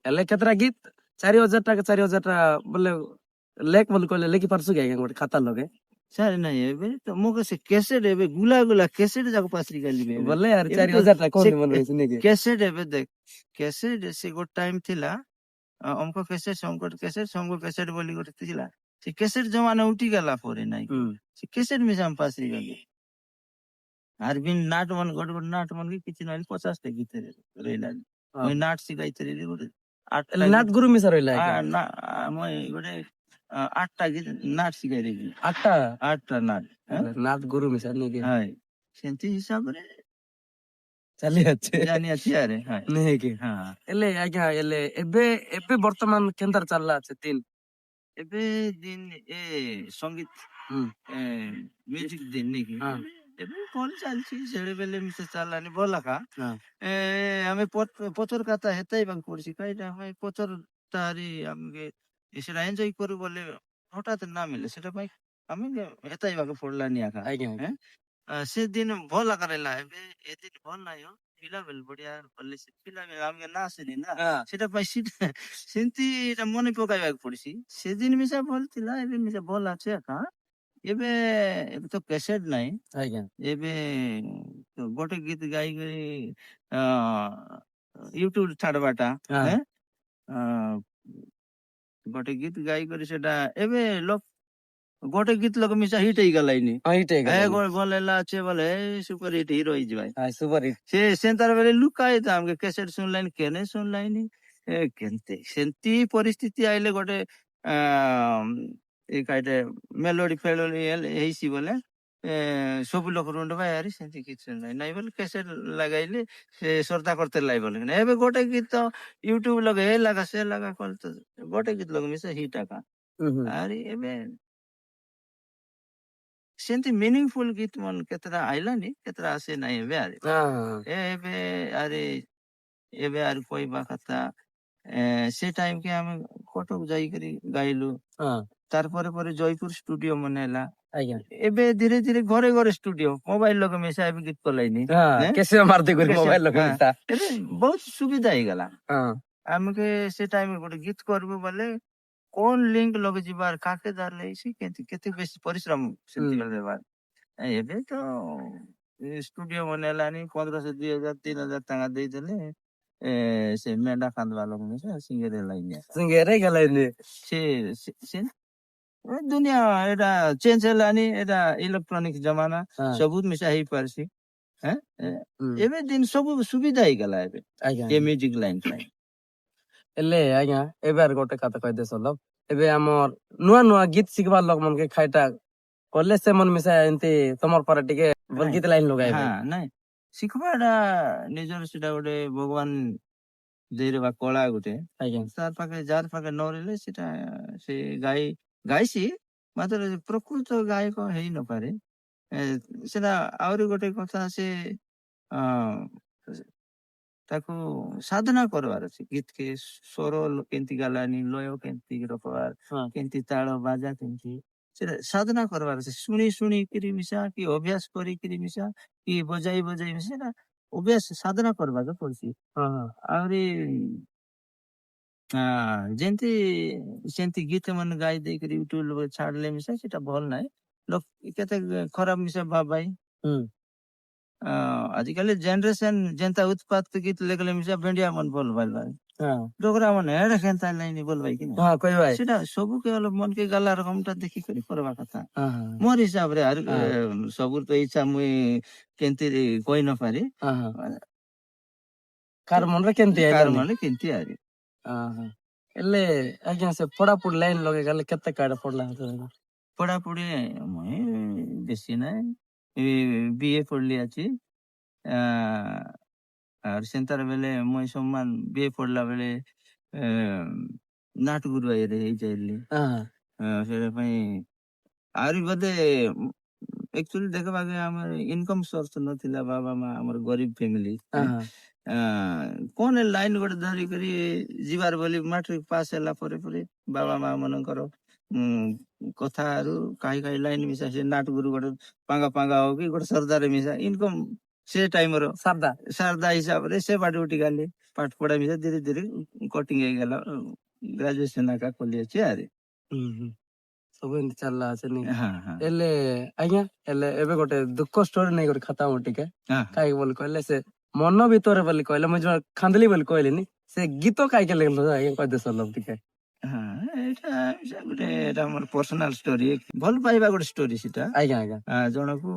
एले केतरा गीत 4000 टा 4000 टा बोले लेख बोले कहले लेखि परसु गए गोटे खाता लगे ସାର୍ ନାଇଁ ଏବେ ତ ମୋ ସେ କ୍ୟାସେଟ ଏବେ ଗୁଲା ଗୁଲା କ୍ୟାସେଟ ଯାକ ପାସରି ଗାଲିବେ ବୋଲେ यार 4000 ଟା कोन मन रहिस ने के କ୍ୟାସେଟ ଏବେ ଦେଖ କ୍ୟାସେଟ ସେ ଗୋଟେ ଟାଇମ ଥିଲା ଅମକ କ୍ୟାସେଟ ସମକ କ୍ୟାସେଟ ବୋଲି ଗୋଟେ ଥିଲା ସେ କ୍ୟାସେଟ ଜମାନା ଉଠି ଗଲା ପରେ ନାଇଁ ସେ କ୍ୟାସେଟ ମିଶାମ ପାସରି ଗଲେ ଆର ବି ନାଟ ମନ ଗୋଟେ ଗୋଟେ ନାଟ ମନ କିଛି ନହେଲେ 50 ଟା ଗୀତ ରହିଲା ମୁଁ ନାଟ ଶିଖାଇଥିଲି ଗୋଟେ नाट गुरु मिसा रहला ନା ମୁଁ ଗୋଟେ 8ଟା ଗୀତ ନାଟ ଶିଖାଇ ଦେବି 8ଟା नाट गुरु मिसा ने के ହାय ସେମିତି ହିସାବରେ ଚାଲି ଅଛି ଜାନି ଅଛି ଆରେ ହାय नहीं के ହଁ एले आज्ञा एले एबे एबे वर्तमान केंदर चलला আছে दिन ଏବେ ଦିନ ଏ ସଙ୍ଗୀତ ମ୍ୟୁଜିକ ଦିନ ନାଇକି ଏବେ ଭଲ ଚାଲିଛି ସେଳେ ବେଲେ ମିଶେ ଚାଲାନି ଭଲ କା ଆମେ ପଚର କଥା ହେତାଇବାକୁ ପଡୁଛି କାଇଟା ଆମେ ପଚର ତାରି ଆମକେ ସେଟା ଏନ୍ଜୟ କରୁ ବୋଲେ ହଠାତ୍ ନା ମିଳେ ସେଟା ପାଇଁ ଆମେ ହେତାଇବାକୁ ପଡଲାନି ଆକା ସେ ଦିନ ଭଲ ଆକାରେଲା ଏବେ ଏ ଦିନ ଭଲ ନାହିଁ ପିଲା ବେଲେ ବଢିଆ ବୋଲେ ସେ ପିଲା ଆମକେ ନା ଆସିନି ନା ସେଟା ପାଇଁ ସେମିତି ମନେ ପକାଇବାକୁ ପଡୁଛି ସେଦିନ ମିଶା ଭଲ ଥିଲା ଏବେ ମିଶା ଭଲ ଅଛି ଆକା ଏବେ ଏବେ ତ କ୍ୟାସେଟ ନାହିଁ ଏବେ ଗୋଟେ ଗୀତ ଗାଇକରି ୟୁଟ୍ୟୁବ ଛାଡବାଟା ଗୋଟେ ଗୀତ ଗାଇକରି ସେଟା ଏବେ ଲୋକ ଗୋଟେ ଗୀତ ଲୋକ ମିଶା ହିଟ ହେଇଗଲାଇନି ଭଲ ହେଲା ଅଛି ବୋଲେ ସୁପର ହିଟ ହିରୋ ହେଇଯିବ सुपर हिट ସେ ସେନ୍ତାର ବେଲେ ଲୁକାଏ ତ ଆମକେ କ୍ୟାସେଟ ଶୁଣିଲାନି କେନେ ଶୁଣିଲାନି କେନ୍ତେ ସେମିତି ପରିସ୍ଥିତି ଆଇଲେ ଗୋଟେ ଏ କାଇଟେ ମେଲୋଡି ଫେଲୋଡି ହେଇସି ବୋଲେ ସବୁ ଲୋକ ରୁଣ୍ଡ ଭାଇ ସେମିତି କିଛି ନାଇଁ ବୋଲେ କ୍ୟାସେଟ ଲଗାଇଲେ ସେ ଶ୍ରଦ୍ଧା କରତେ লাই ବୋଲେ ଏବେ ଗୋଟେ ଗୀତ ୟୁଟ୍ୟୁବ ଲଗେ ଏ ଲଗା ସେ ଲଗା କଲେ ତ ଗୋଟେ ଗୀତ ଲଗ ମିଶା ହିଟ ଆକା ଆରେ ଏବେ ସେମିତି ମିନିଙ୍ଗଫୁଲ ଗୀତ ମନ କେତେଟା ଆଇଲାନି କେତେଟା ଆସେ ନାହିଁ ଏବେ ଆରେ ଏବେ ଆରେ ଏବେ ଆରେ କହିବା କଥା ସେ ଟାଇମ କେ ଆମେ କଟକ ଯାଇକରି ଗାଇଲୁ ତାରପରେ ପରେ ଜୟପୁର ଷ୍ଟୁଡିଓ ମନେ ହେଲା ଏବେ ଧୀରେ ଧୀରେ ଘରେ ଘରେ ଷ୍ଟୁଡିଓ ମୋବାଇଲ ଲୋକ ମିଶା ଏବେ ଗୀତ କଲାଇନି कैसे मारते मोबाइल ବହୁତ ସୁବିଧା ହେଇଗଲା ଆମକେ ସେ ଟାଇମ ଗୋଟେ ଗୀତ କରିବୁ ବୋଲେ কোন লিঙ্ক লগে ଯିବାର କାକେ ଧରଲେ ସେ କେତେ ବେଶୀ ପରିଶ୍ରମ ସେମିତି ବେଳେ ଦେବାର ଏବେ ତ ଷ୍ଟୁଡିଓ ମାନେ ହେଲାନି 1500 2000 3000 ଟଙ୍କା ଦେଇଦେଲେ ସେ ମେଣ୍ଢା କାନ୍ଦବା ଲୋକ ସିଙ୍ଗରେ ଲାଇନି ସିଙ୍ଗରେ ଗଲାନି ସେ ସେ ଦୁନିଆ ଏଟା ଚେଞ୍ଜ ହେଲାନି ଏଟା ଇଲେକ୍ଟ୍ରୋନିକ ଜମାନା ସବୁ ମିଶା ହେଇପାରସି ଏବେ ଦିନ ସବୁ ସୁବିଧା ହେଇଗଲା ଏବେ ଏ ମ୍ୟୁଜିକ ଲାଇନ ପାଇଁ ହେଲେ ଆଜ୍ଞା ଏବେ ଆର ଗୋଟେ କଥା କହିଦେ ସଲବ ଏବେ ଆମର ନୂଆ ନୂଆ ଗୀତ ଶିଖବାର ଲୋକ ମାନକେ ଖାଇଟା କଲେ ସେମାନେ ମିଶା ଏମିତି ତମର ପରେ ଟିକେ ଗୀତ ଲାଇନ ଲଗାଇବେ ନାଇଁ ଶିଖବାଟା ନିଜର ସେଟା ଗୋଟେ ଭଗବାନ ଦେଇଦେବା କଳା ଗୋଟେ ତାର ପାଖେ ଯାହାର ପାଖେ ନ ରହିଲେ ସେଟା ସେ ଗାଇସି ମାତ୍ର ପ୍ରକୃତ ଗାୟକ ହେଇ ନପାରେ ସେଟା ଆହୁରି ଗୋଟେ କଥା ସେ ତାକୁ ସାଧନା କରବାର ଅଛି ଗୀତ କେ ସ୍ୱର କେମିତି ଗାଲାନି ଲୟ କେମିତି ରଖବାର କେମିତି ତାଳ ବାଜା କେମିତି ସେଟା ସାଧନା କରବାର ଅଛି ଶୁଣି ଶୁଣିକିରି ମିଶା କି ଅଭ୍ୟାସ କରିକିରି ମିଶା କି ବଜାଇ ମିଶା ସେଟା ଅଭ୍ୟାସ ସାଧନା କରବାକୁ ପଡୁଛି ଆହୁରି ଯେମିତି ସେମିତି ଗୀତ ମାନେ ଗାଇ ଦେଇକରି ୟୁଟ୍ୟୁବ ଛାଡିଲେ ମିଶା ସେଟା ଭଲ ନାହିଁ କେତେ ଖରାପ ମିଶା ଭାଇ ଆଜିକାଲି ଜେନେରେସନ ଯେନ୍ତା ଉତ୍ପାତ ଗୀତ ଲେଖଲେ ମିଶା ଭେଣ୍ଡିଆ ମନ ଭଲ ଭାଇ ଡୋଗରା ମାନେ ଏଡେ କେନ୍ତା ଲାଇନି ଭଲ ଭାଇ କି ସେଟା ସବୁ କେବଳ ମନ କେ ଗାଲା ରକମ ଟା ଦେଖିକରି କରବା କଥା ମୋର ହିସାବରେ ସବୁ ତ ଇଚ୍ଛା ମୁଇଁ କେମିତି କହି ନ ପାରି କାର ମନରେ କେମିତି ଆରି ହେଲେ ଆଜ୍ଞା ସେ ପଢାପଢି ଲାଇନ ଲଗେଇ ଗଲେ କେତେ କାର୍ଡ ପଡିଲା ପଢାପଢି ମୁଇଁ ବେଶୀ ନାହିଁ ବିଏ ପଢଲି ଅଛି আর সেন্তার বেলে মই সম্মান বিয়ে পড়লা বেলে নাট গুরু আইরে ହେଇ ଯାଇଲି ସେଟା ପାଇଁ ଆହୁରି ବୋଧେ ଆକ୍ଚୁଆଲି ଦେଖବାକେ ଆମର ଇନକମ ସୋର୍ସ ନଥିଲା ବାବା ମା ଆମର ଗରିବ ଫ୍ୟାମିଲି କଣ ଲାଇନ ଗୋଟେ ଧରିକରି ଯିବାର ବୋଲି ମାଟ୍ରିକ ପାସ୍ ହେଲା ପରେ ପରେ ବାବା ମା ମାନଙ୍କର କଥାରୁ କାହି ଲାଇନ ମିଶା ସେ ନାଟ ଗୁରୁ ଗୋଟେ ପାଙ୍ଗା ହଉ କି ଗୋଟେ ସରଦାର ମିଶା ଇନକମ ସେ ଟାଇମର ସାରଦା ହିସାବରେ ସେ ବାଟ ଉଠି ଗଲି ପାଠ ପଢା ମିଶା ଧୀରେ ଧୀରେ କଟିଂ ହେଇଗଲା ଗ୍ରାଜୁଏସନ ଏକା କଲି ଅଛି ଆରେ ସବୁ ଏମିତି ଚାଲିଲା ଅଛି ହେଲେ ଆଜ୍ଞା ହେଲେ ଏବେ ଗୋଟେ ଦୁଃଖ ଷ୍ଟୋରି ନେଇ ଗୋଟେ ଖାତା ମୁଁ ଟିକେ କାହିଁକି ବୋଲି କହିଲେ ସେ ମନ ଭିତରେ ବୋଲି କହିଲେ ମୁଁ ଯୋଉ ଖାନ୍ଦିଲି ବୋଲି କହିଲିନି ସେ ଗୀତ କାହିଁକି ଲେଖିଲ ଆଜ୍ଞା କହିଦେ ସଲବ ଟିକେ ଏଇଟା ଗୋଟେ ଏଟା ମୋର ପର୍ସନାଲ ଷ୍ଟୋରି ଭଲ ପାଇବା ଗୋଟେ ଷ୍ଟୋରି ସେଟା ଜଣକୁ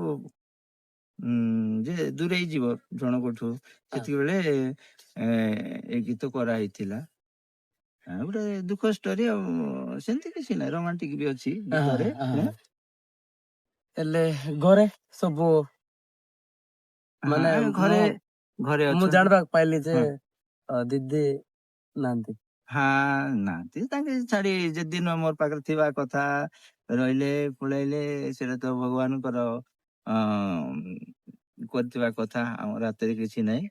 ଯେ ଦୂରେଇ ଯିବ ଜଣକଠୁ ସେତିକିବେଳେ ଏ ଗୀତ କରାହେଇଥିଲା ଗୋଟେ ଦୁଃଖ ଷ୍ଟୋରି ଆଉ ସେମିତି କିଛି ନାହିଁ ରୋମାଣ୍ଟିକ ବି ଅଛି ହେଲେ ଘରେ ସବୁ ମାନେ ଘରେ ମୁଁ ଜାଣିବାକୁ ପାଇଲି ଯେ ଦିଦି ନାହାନ୍ତି ନାହାନ୍ତି ତାଙ୍କେ ଛାଡି ଯେଦିନ ମୋର ପାଖରେ ଥିବା କଥା ରହିଲେ ପଳେଇଲେ ସେଟା ତ ଭଗବାନଙ୍କର କରିଥିବା କଥା ଆମର ହାତରେ କିଛି ନାହିଁ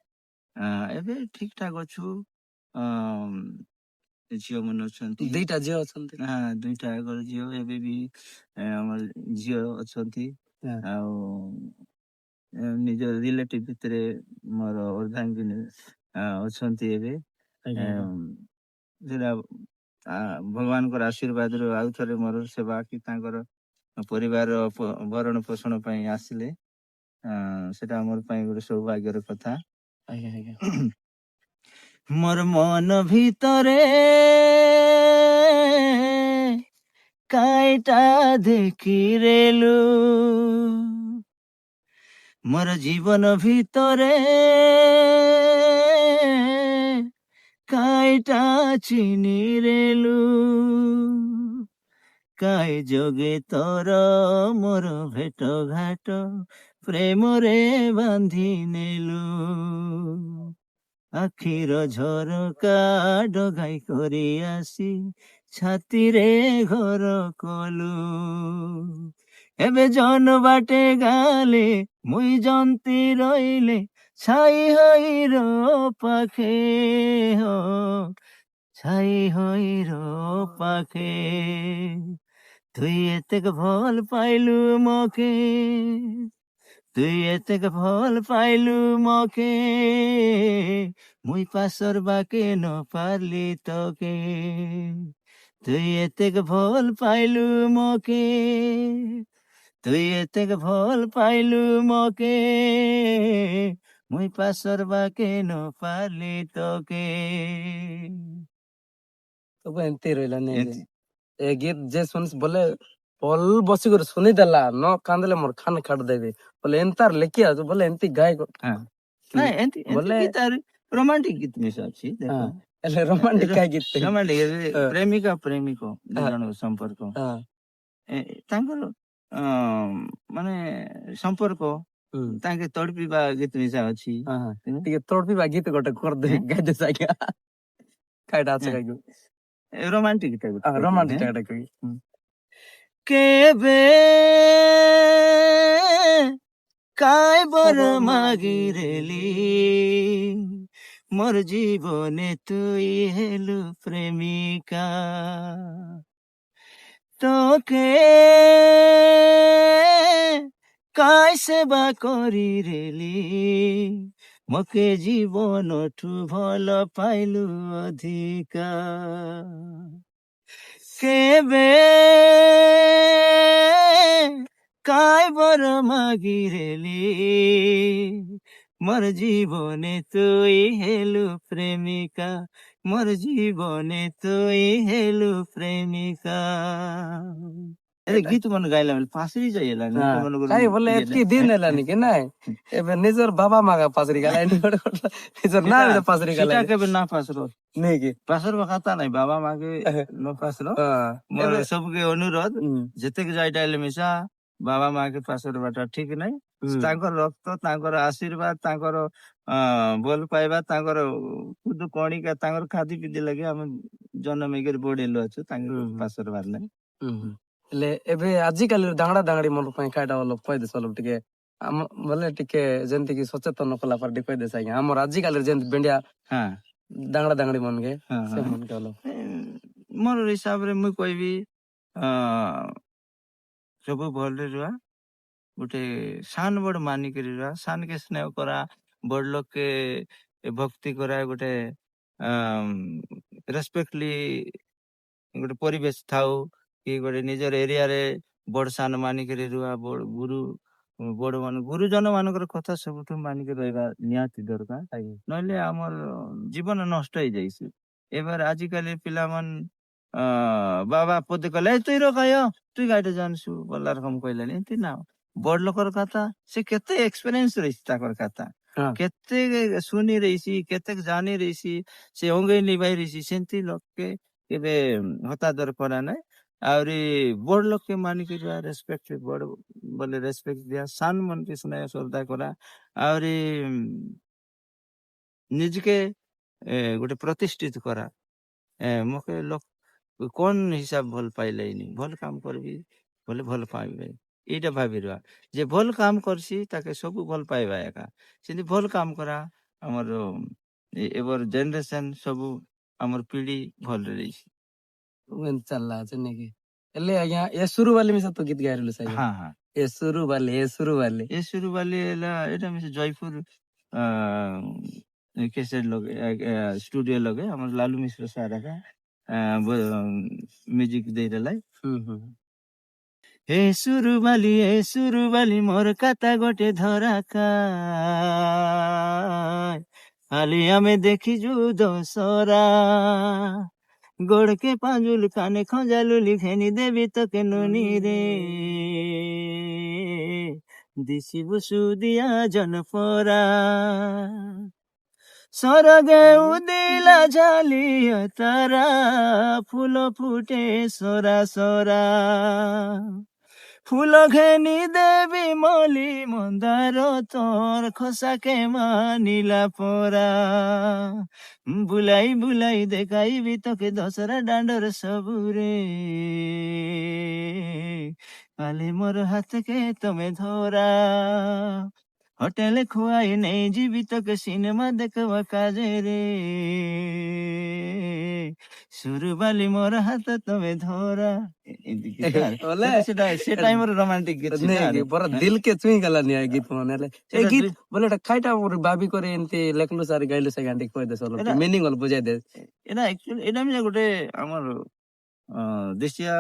ଏବେ ଠିକ ଠାକ ଅଛୁ ଝିଅ ମାନେ ଅଛନ୍ତି ଦୁଇଟା ଝିଅ ଅଛନ୍ତି ଦୁଇଟା ଝିଅ ଏବେ ବି ଆମର ଝିଅ ଅଛନ୍ତି ଆଉ ନିଜ ରିଲେଟିଭ ଭିତରେ ମୋର ଅର୍ଦ୍ଧାଙ୍ଗିନୀ ଅଛନ୍ତି ଏବେ ସେଟା ଭଗବାନଙ୍କର ଆଶୀର୍ବାଦରୁ ଆଉ ଥରେ ମୋର ସେବା କି ତାଙ୍କର ପରିବାର ଭରଣ ପୋଷଣ ପାଇଁ ଆସିଲେ ସେଟା ଆମର ପାଇଁ ଗୋଟେ ସୌଭାଗ୍ୟର କଥା ମୋର ମନ ଭିତରେ କାଇଟା ଦେଖିରେଲୁ ମୋର ଜୀବନ ଭିତରେ কাইটা চিনিরেলু কাই যোগে তোর মোর ভেট ঘাট প্রেমরে বাঁধি নেলু আখির ঝরকা ডগাই করি আসি ছাতিরে ঘর কলু এবে জন বাটে গালে মুই জন্তি রইলে ছাই হইর পাখে ছাই হইর পাখে তুই এতে ভাল পাইলু মকে তুই এতে ভাল পাইলু মকে মুই পাশর বাকে ন পারলি তোকে তুই এতে ভাল পাইলু মকে তুই এতে ভাল পাইলু মকে মুই পাশর বাকে ন পারলি তোকে তবু এমতি রইলা নে এতি- ଏ ଗୀତ ଯେ ଶୁଣି ବୋଲେ ଭଲ ବସିକରି ଶୁଣିଦେଲା ନ କାନ୍ଦିଲେ ମୋର ଖାନ ଖାଟ ଦେବି ବୋଲେ ଏନ୍ତାର ଲେଖି ଆସୁ ବୋଲେ ଏମିତି ଗାଏ ହଁ ନାଇଁ ଏମିତି ଏମିତି ବୋଲେ ଗୀତ ରୋମାଣ୍ଟିକ ଗୀତ ମିଶା ଅଛି ଦେଖ ହଁ ହେଲେ ରୋମାଣ୍ଟିକ କାଇ ଗୀତ ରୋମାଣ୍ଟିକ ହଁ ପ୍ରେମିକା ପ୍ରେମିକ ଦି ହଁ ଜଣଙ୍କ ସମ୍ପର୍କ ହଁ ତାଙ୍କର ଅ, ମାନେ ସମ୍ପର୍କ ହୁଁ ତାଙ୍କେ ତଡପିବା ଗୀତ ମିଶା ଅଛି ହଁ ହଁ ଟିକେ ତୋଡିବା ଗୀତ ଗୋଟେ କରିଦେବି ଗାଇଦେ ଆଜ୍ଞା ଖାଇଟା ଅଛି କାଇକୁ ରୋମାଣ୍ଟିକ ରୋମାଣ୍ଟିକ ଟା ଗୋଟେ କହି କେବେ কাই বর মাগিরেলি মোর জীবনে তুই হেলু প্রেমিকা তোকে কাই সেবা করি রেলি মকে জীবন ঠু ভাল পাইলু অধিকা কেবে কাই বর মাগিরেলি মোর জীবনে তুই হেলু প্রেমিকা মোর জীবনে তুই হেলু প্রেমিকা এ গীত মনে গাইলাম ফাঁসি যাই এলানি କାଇ ବୋଲେ ଏତିକି ଦିନ ହେଲାନି କି ନାଇଁ ଏବେ ନିଜର ବାବା ମାଗା ପାସରି ଗଲା ନିଜର ନା ପାସରି ଗଲା সেটা কেবে না পাসর ନାଇଁ କି পাসর কথা নাই বাবা মাকে ন পাসর মোর সবকে অনুরোধ যেতেকে যাইটা ହେଲେ ମିଶା ବାବା ମାକେ ପାସର ବାଟା ଠିକ ନାହିଁ ତାଙ୍କର ରକ୍ତ ତାଙ୍କର ଆଶୀର୍ବାଦ ତାଙ୍କର ଭଲ ପାଇବା ତାଙ୍କର ଖୁଦ କଣିକା ତାଙ୍କର ଖାଦି ପିଦି ଲାଗି ଆମେ ଜନ୍ମ ହେଇକରି ବଢେଇଲୁ ଅଛୁ ତାଙ୍କ ପାସର ବାର ନାହିଁ ହେଲେ ଏବେ ଆଜିକାଲି ଦାଙ୍ଗଡା ଦାଙ୍ଗଡି ମୋ ପାଇଁ ଖାଇଟା ଭଲ କହିଦେ ସଲବ ଟିକେ ଆମ ବୋଲେ ଟିକେ ଯେମିତି କି ସଚେତନ କଲା ପରେ ଟିକେ କହିଦେ ଆଜ୍ଞା ଆମର ଆଜିକାଲି ଯେମିତି ବେଣ୍ଡିଆ ହଁ ଦାଙ୍ଗଡା ଦାଙ୍ଗଡି ମନକେ ହଁ ସେ ମନକେ ଭଲ ମୋର ହିସାବରେ ମୁଁ କହିବି ସବୁ ଭଲରେ ରୁହ ଗୋଟେ ସାନ ବଡ ମାନିକରି ରୁହ ସାନକେ ସ୍ନେହ କରା ବଡ ଲୋକକେ ଭକ୍ତି କରା ଗୋଟେ ରେସପେକ୍ଟଲି ଗୋଟେ ପରିବେଶ ଥାଉ କି ଗୋଟେ ନିଜର ଏରିଆରେ ବଡ ସାନ ମାନିକରି ରୁହ ବଡ ଗୁରୁଜନ ମାନଙ୍କର କଥା ସବୁଠୁ ମାନିକି ରହିବା ନିହାତି ଦରକାର ନହେଲେ ଆମର ଜୀବନ ନଷ୍ଟ ହେଇଯାଇଛି ଏବାର ଆଜିକାଲି ପିଲାମାନେ ବାବା ପଦେ କହିଲେ ତୁଇ ରଖାୟ তুই গাড়িতে জানছু বলার রকম কইলেন এমতি না বড় লোকর কথা সে কেতে এক্সপেরিয়েন্স রয়েছে তাকর কথা কেতে শুনি রইছি কেতে জানি রইছি সে অঙ্গেই নিভাই রইছি সেমতি লোককে কেবে হতাদর করা নাই আହୁରି বড় লোককে মানিকি রেসপেক্ট বড় বলে রেসপেক্ট দিয়া সান মনকে স্নেহ শ্রদ্ধা করা আହୁରି নিজকে ଗୋଟେ ପ୍ରତିଷ୍ଠିତ କରା ମକେ ଲୋକ কোন হিসাব ভাল পাইলেনি ভাল কাম করবি বলে ভাল পাইবে এইটা ভাবি রহা যে ভাল কাম করছি তাকে সবু ভাল পাইবা একা সেମିତି ভাল কাম করা আমার এবার জেনারেশন সবু আমার পিঢ়ি ভଲରେ রইছি ଏମିତି ଚାଲିଲା ଅଛି ନାଇକି ହେଲେ ଆଜ୍ଞା ଏ ସୁରୁ ବାଲି ମିଶା ତ ଗୀତ ଗାଇଲୁ ସାଇ ହଁ ହଁ ଏ ସୁରୁ ବାଲି ଏ ସୁରୁ ବାଲି ହେଲା এটা মিশে জয়পুর কেসেট লগে স্টুডিও লগে আমার লালু মিশ্র স্যার একা মিউজিক ଦେଇଦେলাই ଏ ସୁରୁ ବାଲି ମୋର କାତା ଗୋଟେ ଧରାକା ଖାଲି ଆମେ ଦେଖିଛୁ ଦଶରା ଗୋଡକେ ପାଞ୍ଚୁଲ କାନେ ଖଞ୍ଜାଲୁଲି ଘେନି ଦେବି তোকে ননিরে দিশিবু সুদিয়া জনপরা স্বর্গে উদিলা ঝালিয়া তারা ফুল ফুটে সরা সরা ফুল ঘেনি দেবী মলি মন্দার তোর খোসাকে মানিলা পরা বুলাই বুলাই দেখাইবি তোকে দশরা ডান্ডর সবুরে কালি মোর হাতকে তুমি ধরা হোটেলে খুয়াই নেই ଯିବି তোকে সিনেমা দেখবা কাজে রে ସୁରୁବାଲି ମୋର ହାତ ତମେ ଧରା ଏମିତି ଗୀତ ଆରେ। ବୋଲେ ସେ ଟାଇମର ରୋମାଣ୍ଟିକ ଗୀତ ସେଟା ଆରେ। ପୁରା ଦିଲ କେ ଛୁଇଁ ଗଲା ନିଆ ଗୀତ ମାନେ ହେଲେ ଏ ସେଟା ଗୀତ ବୋଲେ ଏଟା ଖାଇଟା ଭାବି କରି ଏମିତି ଲେଖଲୁ ସାର୍ ଗାଇଲୁ ସେ ଗାଁଟି କହିଦେ ସର ଏଟା ମିନିଂ ଅଲ ବୁଝାଇ ଦେ ଏଟା actually ଏଟା ବି ଗୋଟେ ଆମର ଦେଶିଆ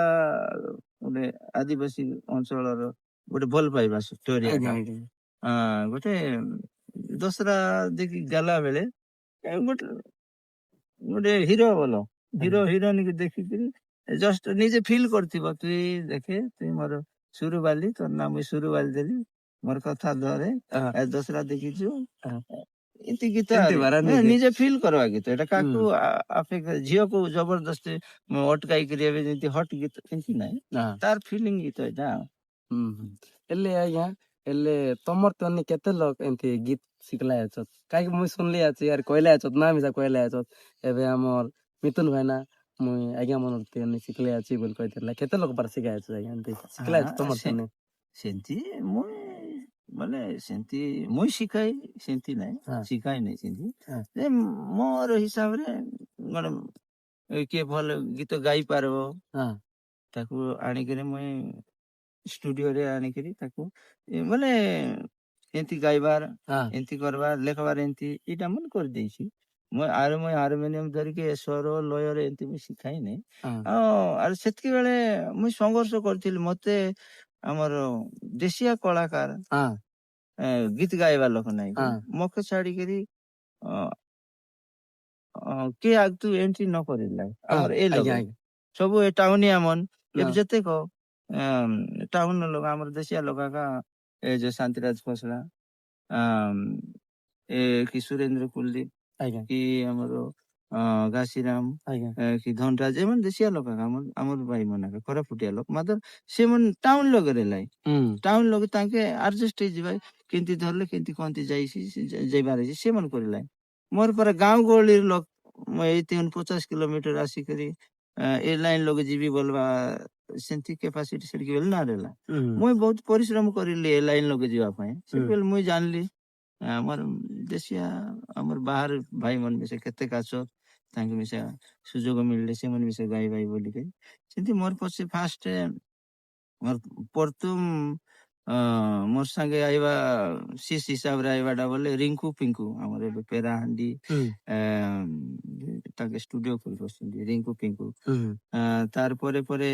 ଗୋଟେ ଆଦିବାସୀ ଅଞ୍ଚଳର ଗୋଟେ ଭଲ ପାଇବା ଷ୍ଟୋରି ଆଜ୍ଞା ଏଟା। ଆଜ୍ଞା ଗୋଟେ ଦଶରା ଦେଖି ଗଲା ବେଳେ ଗୋଟେ ଗୋଟେ ହିରୋ ବୋଲ ହିରୋ ହିରୋଇନ କି ଦେଖିକିରି ଜଷ୍ଟ ନିଜେ ଫିଲ୍ କରିଥିବ ତୁଇ ଦେଖେ ତୁଇ ମୋର ସୁରୁବାଲି ତୋର ନାଁ ମୁଇଁ ସୁରୁବାଲି ଦେଲି ମୋର କଥା ଧରେ ଦଶରା ଦେଖିଛୁ ଏମିତି ଗୀତ ଏମିତି ଆରେ। ବାରା ନିଜେ ନିଜେ ଫିଲ୍ କରିବା ଗୀତ ଏଟା କାହାକୁ ଝିଅକୁ ଜବରଦସ୍ତି ଅଟକାଇକିରି ଏବେ ଯେମିତି ହଟ୍ ଗୀତ ଏମିତି ନାହିଁ ତାର ଫିଲିଂ ଗୀତ ଏଟା। ହେଲେ ଆଜ୍ଞା ହେଲେ ତମର ତ କେତେ ଲୋକ ଏମିତି ଗୀତ ଶିଖଲା ଅଛ କାହିଁକି ମୁଇଁ ଶୁଣିଲି ଅଛି ୟାର କହିଲେ ଅଛ ନା ମିଶା କହିଲେ ଅଛ ଏବେ ଆମର ମିଥୁନ ଭାଇନା ମୁଇଁ ଆଜ୍ଞା ମନ ଶିଖଲେ ଅଛି ବୋଲି କହିଥିଲା କେତେ ଲୋକ ପାର ଶିଖା ଅଛି ଆଜ୍ଞା ଏମିତି ଶିଖଲା ଅଛି ତମର ତନେ ସେମିତି ମୁଇଁ ମାନେ ସେମିତି ମୁଇଁ ଶିଖାଇ ସେମିତି ନାହିଁ ଶିଖାଇ ନାହିଁ ସେମିତି ମୋର ହିସାବରେ ମାନେ କିଏ ଭଲ ଗୀତ ଗାଇ ପାରିବ ତାକୁ ଆଣିକିରି ମୁଇଁ ଷ୍ଟୁଡିଓରେ ଆଣିକିରି ତାକୁ ମାନେ ଏମିତି ଗାଇବାର ଏମିତି କରବାର ଲେଖବାର ଏମିତି ଏଇଟା ମୁଁ କରିଦେଇଛି ମୁଇଁ ହାରମୋନିୟମ ଧରିକି ସ୍ୱର ଲୟରେ ଏମିତି ମୁଁ ଶିଖାଇ ନାହିଁ ଆଉ ସେତିକି ବେଳେ ମୁଇଁ ସଂଘର୍ଷ କରିଥିଲି ମତେ ଆମର ଦେଶିଆ କଳାକାର ଗୀତ ଗାଇବା ଲୋକ ନାହିଁ ମକେ ଛାଡିକିରି କିଏ ଆଗତୁ ଏଣ୍ଟ୍ରି ନ କରିଲା ଆମର ଏ ଲୋକ ସବୁ ଏ ଟାଉନିଆ ମନ ଏବେ ଯେତେ କହ ଟାଉନ ଲୋକ ଆମର ଦେଶିଆ ଲୋକ ଏ ଯୋଉ ଶାନ୍ତିରାଜ ଖୋସଲା ଏ କି ସୁରେନ୍ଦ୍ର କୁଲଦୀପ କି ଆମର ଘାସିରାମ କି ଧନରାଜ ଏମାନେ ଦେଶିଆ ଲୋକ ଆମର ଭାଇ ମାନେ କୋରାପୁଟିଆ ଲୋକ ମାତ୍ର ସେମାନେ ଟାଉନ ଲୋକରେ লাই ଟାଉନ ଲୋକ ତାଙ୍କେ ଆଡଜଷ୍ଟ ହେଇଯିବା କେମିତି ଧରିଲେ କେମିତି କହନ୍ତି ଯାଇବାର ସେମାନେ କରିଲା ମୋର ପରା ଗାଁ ଗହଳିର ଲୋକ ଏଇ 50 କିଲୋମିଟର ଆସିକରି ଏ ଲାଇନ ଲୋକ ଯିବି ବୋଲବା ସେମିତି କେପାସିଟି ସେଠିକି ବେଲେ ନା ରହିଲା ମୁଇଁ ବହୁତ ପରିଶ୍ରମ କରିଲି ଏ ଲାଇନ ଲୋକ ଯିବା ପାଇଁ ସେଠି ବେଲେ ମୁଇଁ ଜାଣିଲି ଆମର ଦେଶିଆ ଆମର ବାହାର ଭାଇ ମାନେ ମିଶେ କେତେ କାଛ ତାଙ୍କୁ ମିଶା ସୁଯୋଗ ମିଳିଲେ ସେମାନେ ମିଶା ଗାଇ ଭାଇ ବୋଲିକି ସେମିତି ମୋର ପଛେ ଫାଷ୍ଟ ମୋର ପ୍ରଥମ ମୋର ସାଙ୍ଗେ ଆଇବା ଶିଷ ହିସାବରେ ଆଇବାଟା ବୋଲେ ରିଙ୍କୁ ପିଙ୍କୁ ଆମର ଏବେ ପେରାହାଣ୍ଡି ତାଙ୍କେ ଷ୍ଟୁଡିଓ କରି ବସଛନ୍ତି ରିଙ୍କୁ ପିଙ୍କୁ ତାର ପରେ ପରେ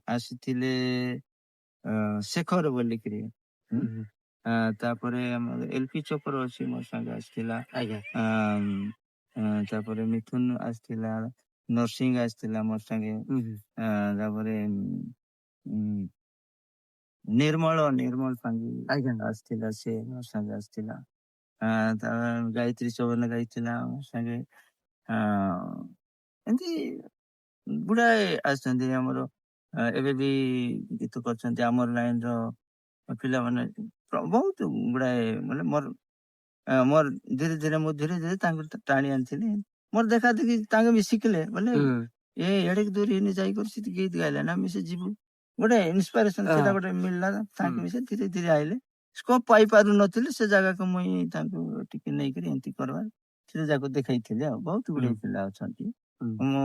ଆସିଥିଲେ ଶେଖର ବୋଲିକିରି ତାପରେ ଆମର ଏଲପି ଚୋପର ଅଛି ମୋ ସାଙ୍ଗେ ଆସିଥିଲା ତାପରେ ମିଥୁନ ଆସିଥିଲା ନରସିଂହ ଆସିଥିଲା ମୋ ସାଙ୍ଗେ ତାପରେ ନିର୍ମଳ ପାଙ୍ଗି ଆସିଥିଲା ସେ ମୋ ସାଙ୍ଗେ ଆସିଥିଲା ତାପରେ ଗାୟତ୍ରୀ ଚୌବନ ଗାଇଥିଲା ମୋ ସାଙ୍ଗେ ଏମିତି ଗୁଡାଏ ଆସିଛନ୍ତି ଆମର ଏବେ ବି ଗୀତ କରିଛନ୍ତି ଆମର ଲାଇନ ର ପିଲାମାନେ ବହୁତ ଗୁଡାଏ ମାନେ ମୋର ଧୀରେ ଧୀରେ ତାଙ୍କୁ ଟାଣି ଆଣିଥିଲି ମୋର ଦେଖା ଦେଖି ତାଙ୍କେ ବି ଶିଖିଲେ ବୋଲେ ଏଡିକି ଦୂର ଏନେ ଯାଇକରି ସେଠି ଗୀତ ଗାଇଲା ନା ମିଶେ ଯିବୁ ଗୋଟେ ଇନ୍ସପାରେସନ ସେଟା ଗୋଟେ ମିଳିଲା ତାଙ୍କୁ ମିଶେ ଧୀରେ ଧୀରେ ଆଇଲେ ସ୍କୋପ ପାଇ ପାରୁନଥିଲେ ସେ ଜାଗାକୁ ମୁଇଁ ତାଙ୍କୁ ଟିକେ ନେଇକରି ଏମିତି କରିବା ସେ ଜାଗାକୁ ଦେଖେଇଥିଲି ଆଉ ବହୁତ ଗୁଡେ ପିଲା ଅଛନ୍ତି ମୁଁ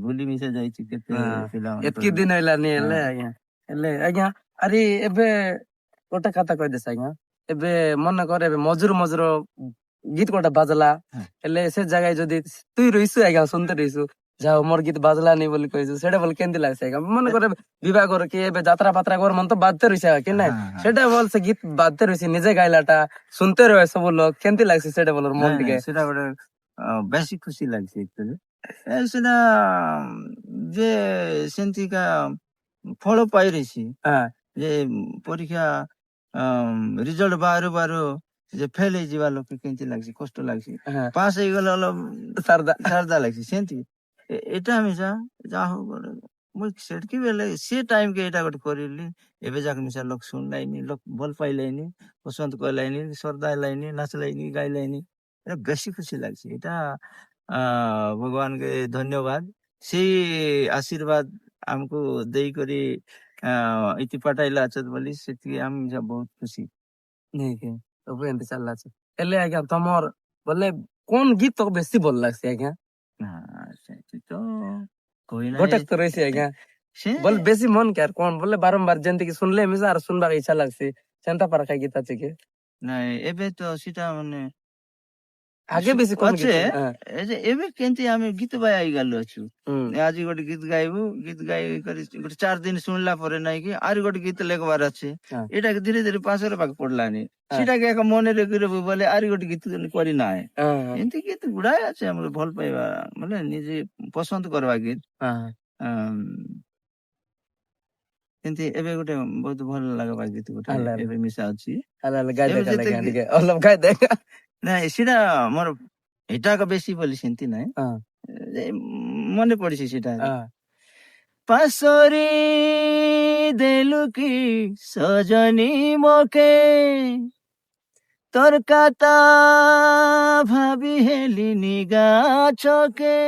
ଭୁଲି ମିଶା ଯାଇଛି କେତେ ପିଲା ଏତିକି ଦିନ ହେଲାନି ହେଲେ ଆଜ୍ଞା ହେଲେ ଆଜ୍ଞା ଆରେ ଏବେ ଗୋଟେ କଥା କହିଦେସ ଆଜ୍ଞା ଏବେ ମନେ କର ଏବେ ମଝିର ଗୀତ ଗୋଟେ ବାଜଲା ହେଲେ ସେ ଜାଗାରେ ଯଦି ତୁଇ ରହିଛୁ ଆଜ୍ଞା ଶୁଣତେ ରହିଛୁ ଯାହା ମୋର ଗୀତ ବାଜଲାନି ବୋଲି କହିଛୁ ସେଇଟା ବୋଲେ କେମିତି ଲାଗছে ଆଜ୍ଞା ମନେ କର ବିବାହର କି ଏବେ ଯାତ୍ରା ପାତ୍ରା କର ମନ ତ ବାଜତେ ରହିছে କି ନାଇଁ ସେଇଟା ବୋଲ ସେ ଗୀତ ବାଜତେ ରହିছে ନିଜେ ଗାଇଲାଟା ଶୁଣତେ ରହେ ସବୁ ଲୋକ କେମିତି ଲାଗছে ସେଇଟା ବୋଲ ମନ ଟିକେ ସେଟା ଗୋଟେ ବେଶୀ ଖୁସି ଲାଗছে ସେଟା ଯେ ସେମିତିକା ଫଳ ପାଇ ରହିଛି ଯେ ପରୀକ୍ଷା ରିଜଲ୍ଟ ବାହାରୁ ଯେ ଫେଲ ହେଇଯିବା ଲୋକ କେମିତି ଲାଗଛି କଷ୍ଟ ଲାଗଛି ପାସ୍ ହେଇଗଲେ ସାରଦା ଲାଗଛି ସେମିତି ଏଇଟା ମିଶା ଯାହା ହଉ ମୁଇଁ ସେଠିକି ବେଲେ ସେ ଟାଇମ କେ ଏଇଟା ଗୋଟେ କରିଲି ଏବେ ଯାକ ମିଶା ଲୋକ ଶୁଣିଲାଇନି ଲୋକ ଭଲ ପାଇଲାଇନି ପସନ୍ଦ କଲାଇନି ଶ୍ରଦ୍ଧା ହେଲାଇନି ନାଚଲାଇନି ଗାଇଲାଇନି এটা বেশি খুশি লাগছে এটা ভগবানকে ধন্যবাদ সেই আশীর্বাদ ଆମକୁ ଦେଇକରି ଏଠି ପଠାଇଲା ଅଛ ବୋଲି ସେଠି ଆମେ ସବୁ ବହୁତ ଖୁସି। ନେଇକି ସବୁ ଏମିତି ଚାଲିଲା ଅଛି। ହେଲେ ଆଜ୍ଞା ତମର ବୋଲେ କୋନ ଗୀତ ତକ ବେଶୀ ଭଲ ଲାଗସି ଆଜ୍ଞା? ନା ସେଠି ତ କହିଲା ଗୋଟେ ତ ରହିଛି ଆଜ୍ଞା ସେ ବୋଲେ ବେଶୀ ମନ କେୟାର କୋନ ବୋଲେ ବାରମ୍ବାର ଯେମିତି କି ଶୁଣିଲେ ମିଶା ଆର ଶୁନବାର ଇଚ୍ଛା ଲାଗସି ସେନ୍ତା ପାରା କାଇ ଗୀତ ଅଛି କି? ନାଇଁ ଏବେ ତ ସେଟା ମାନେ ଆଗେ ବେଶୀ କୋନ ଅଛେ ଗୀତ? ହଁ। ଏବେ କେମିତି ଆମେ ଗୀତ ବାଇ ଆଇଗାଲୁ ଅଛୁ। ହୁଁ ଆଜି ଗୋଟେ ଗୀତ ଗାଇବୁ, ଗୀତ ଗାଇ କରି ଗୋଟେ 4 ଦିନ ଶୁଣିଲା ପରେ ନାଇଁ କି ଆହୁରି ଗୋଟେ ଗୀତ ଲେଖବାର ଅଛି। ହଁ ଏଟାକେ ଧୀରେ ଧୀରେ ପାଶରେ ପାଖ ପଡିଲାନି, ହଁ ସେଟାକେ ଏକ ମନରେ କରିବୁ ବୋଲେ ଆହୁରି ଗୋଟେ ଗୀତ କରି ନାହିଁ। ହଁ ଏମିତି ଗୀତ ଗୁଡାଏ ଅଛି ଆମର ଭଲ ପାଇବା ମାନେ ନିଜେ ପସନ୍ଦ କରବା ଗୀତ। ହଁ ଏମିତି ଏବେ ଗୋଟେ ବହୁତ ଭଲ ଲାଗବା ଗୀତ ଗୋଟେ ଆଲେ ଏବେ ମିଶା ଅଛି। ଆଲେ ଗାଇ ଏବେ ଦେଖା ଯେତେ ଆଜ୍ଞା ଟିକେ ଅଲଗା ଗାଇ ଦେଖା। ନାଇଁ ସେଟା ମୋର ଏଟା ବେଶୀ ବୋଲି ସେମିତି ନାହିଁ, ହଁ ମନେ ପଡିଛି ସେଟା। ହଁ ପାଶରି ଦେଲୁ କି ସଜনী মোকে তোর কথা ভাবি হেলি নিগা চোখে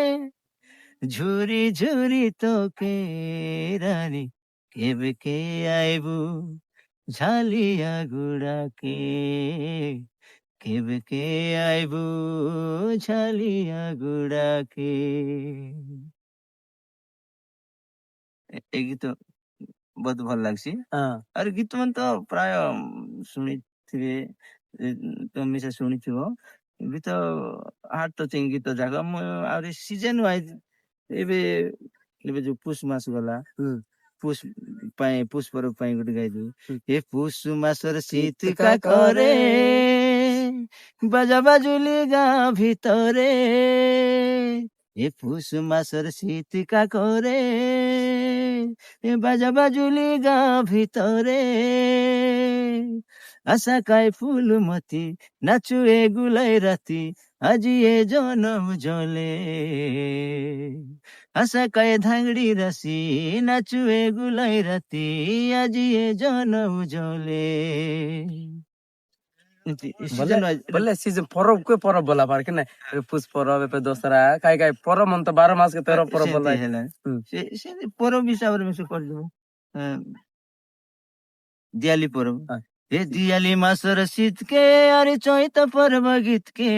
ঝুরি ঝুরি তোকে রানী কেবে কে আইবু ঝালিয়া গুড়াকে কেবে কে আইবু ঝালিয়া গুড়াকে। এই গীত ବହୁତ ଭଲ ଲାଗ୍ସି। ହଁ ଆରେ ଗୀତ ମାନେ ତ ପ୍ରାୟ ଶୁଣିଥିବେ, ତମେ ସେ ଶୁଣିଥିବ। ଗୀତ ହାର୍ଟ ଟଚିଂ ଗୀତ ଯାକ ମୁଁ ଆହୁରି ସିଜନ ୱାଇଜ ଏବେ ଏବେ ଯୋଉ ପୁଷ ମାସ ଗଲା, ହୁଁ ପୁଷ ପାଇଁ ପୁଷ ପର୍ବ ପାଇଁ ଗୋଟେ ଗାଇଦେବି। ହୁଁ। ଏ ପୁଷ ମାସର ଶୀତ ଶୀତ କାକରେ କାକରେ ବାଜା ବାଜୁଲି ଗାଁ ଭିତରେ, ଏ ପୁଷ ମାସର ଶୀତ କାକରେ এ বাজা বাজুলি গাঁ ভিতরে আশা কায় ফুলমতি নাচু এ গুলাই রাতি আজি এ জনম জলে আশা কায় ধাংড়ি রাশি নাচু এ গুলাই রাতি আজি এ জনম জলে। बोले সিজন ওয়াইজ बोले सीजन परब के परब बोला पार के नहीं पुष परब पे दशहरा काई काई परब मन तो 12 मास के 13 परब ସେମିତି बोला ହେଲା, हम्म ସେ ପରବ ହିସାବରେ ମିଶି କରିଦେବୁ। दियाली पर्व हाँ, हे दियाली मासर शीत के अरे चैत पर्व गीत के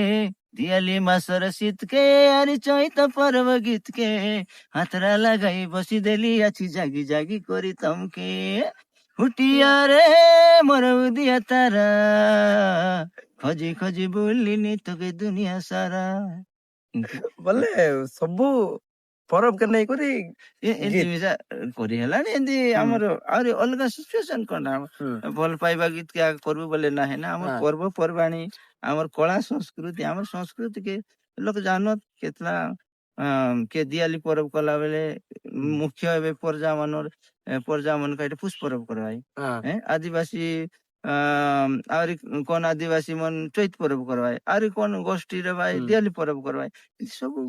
दियाली मासर शीत के अरे चैत पर्व गीत के हातरा लगाई बसी देली आछि जागी जागी करी तमके हुटिया रे मोर उदिया तारा खोजी खोजी बुलिनी तोके दुनिया सारा। बोले सबू परब के नहीं करी ଏମିତି गीत ମିଶା କରି ହେଲାଣି। ଏମିତି हम्म ଆମର ଆହୁରି ଅଲଗା ସିଚୁଏସନ କଣ हम्म ଭଲ ପାଇବା ଗୀତ କେ କରିବୁ ବୋଲେ ନାହିଁ ନା, ଆମର हाँ ପର୍ବପର୍ବାଣୀ ଆମର କଳା ସଂସ୍କୃତି ଆମର ସଂସ୍କୃତି କେ ଲୋକ ଜାନ କେତଲା କେ ଦିଆଲି ପରବ କଲା ବେଲେ हम्म, ମୁଖ୍ୟ ଏବେ ପରଜା ମାନକ ଏଠି ପୁଷ ପରବ କରବାଇ हाँ ଆଦିବାସୀ ଆହୁରି କଣ ଆଦିବାସୀ ମନ ଚୈତ ପରବ କରବାଇ ଆହୁରି କଣ ଗୋଷ୍ଠୀରେ ଭାଇ हम्म ଦିଆଲି ପରବ କରବାଇ ସବୁ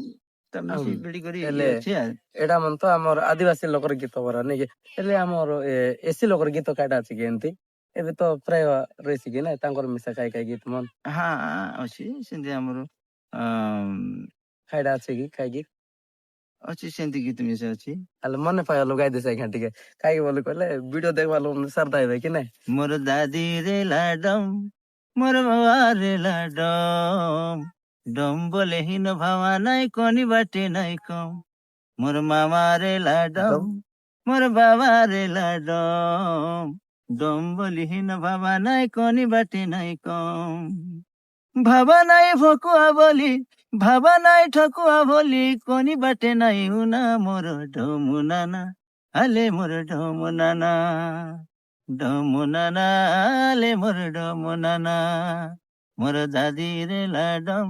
ତା ମିଶି हम्म ବିଡ଼ି କରି ହେଲେ ଅଛି ଆଉ। ଏଟା ମନ ତ ଆମର ଆଦିବାସୀ ଲୋକର ଗୀତ ପରା ନାଇଁ କି ହେଲେ ଆମର ଏସି ଲୋକର ଗୀତ କାଇଟା ଅଛି କି ଏମିତି ଏବେ ତ ପ୍ରାୟ ରହିଛି କି ନାଇଁ ତାଙ୍କର ମିଶା କାଇ କାଇ ଗୀତ ମନ ହଁ ଅଛି ସେମିତି ଆମର ଖାଇଟା ଅଛି କି ଖାଇ ଗୀତ ଅଛି ସେମିତି ଗୀତ ମିଶା ଅଛି। ହେଲେ ମନେ ପାଇ ଲଗାଇ ଦେସ ଆଜ୍ଞା ଟିକେ ଖାଇକି ବୋଲି କହିଲେ ଭିଡିଓ ଦେଖବା ଲୋକ ସାରଦା ହେବେ କି ନାଇଁ ମୋର ଦାଦି ରେ ଲାଡମ ମୋର ବାବା ରେ ଲାଡମ ଡମ ବୋଲେ ହୀନ ଭାବା ନାଇଁ କନି ବାଟେ ନାଇଁ କମ ମୋର ମାମା ରେ ଲାଡମ ଦମ ମୋର ବାବା ରେ ଲାଡମ ଡମ ବୋଲି ହୀନ ଭାବା ନାଇଁ କନି ବାଟେ ନାଇଁ କମ ଭାବା ନାଇଁ ଭକୁଆ ବୋଲି ଭାବା ନାଇଁ ଠକୁଆ ବୋଲି କନି ବାଟେ ନାଇଁ ଉନା ମୋର ଢମୁ ନାନା ଆଲେ ମୋର ଢମୁ ନାନା ଢମୁ ନାନା ଆଲେ ମୋର ଢମୁ ନାନା ମୋର ଦାଦି ରେ ଲାଡମ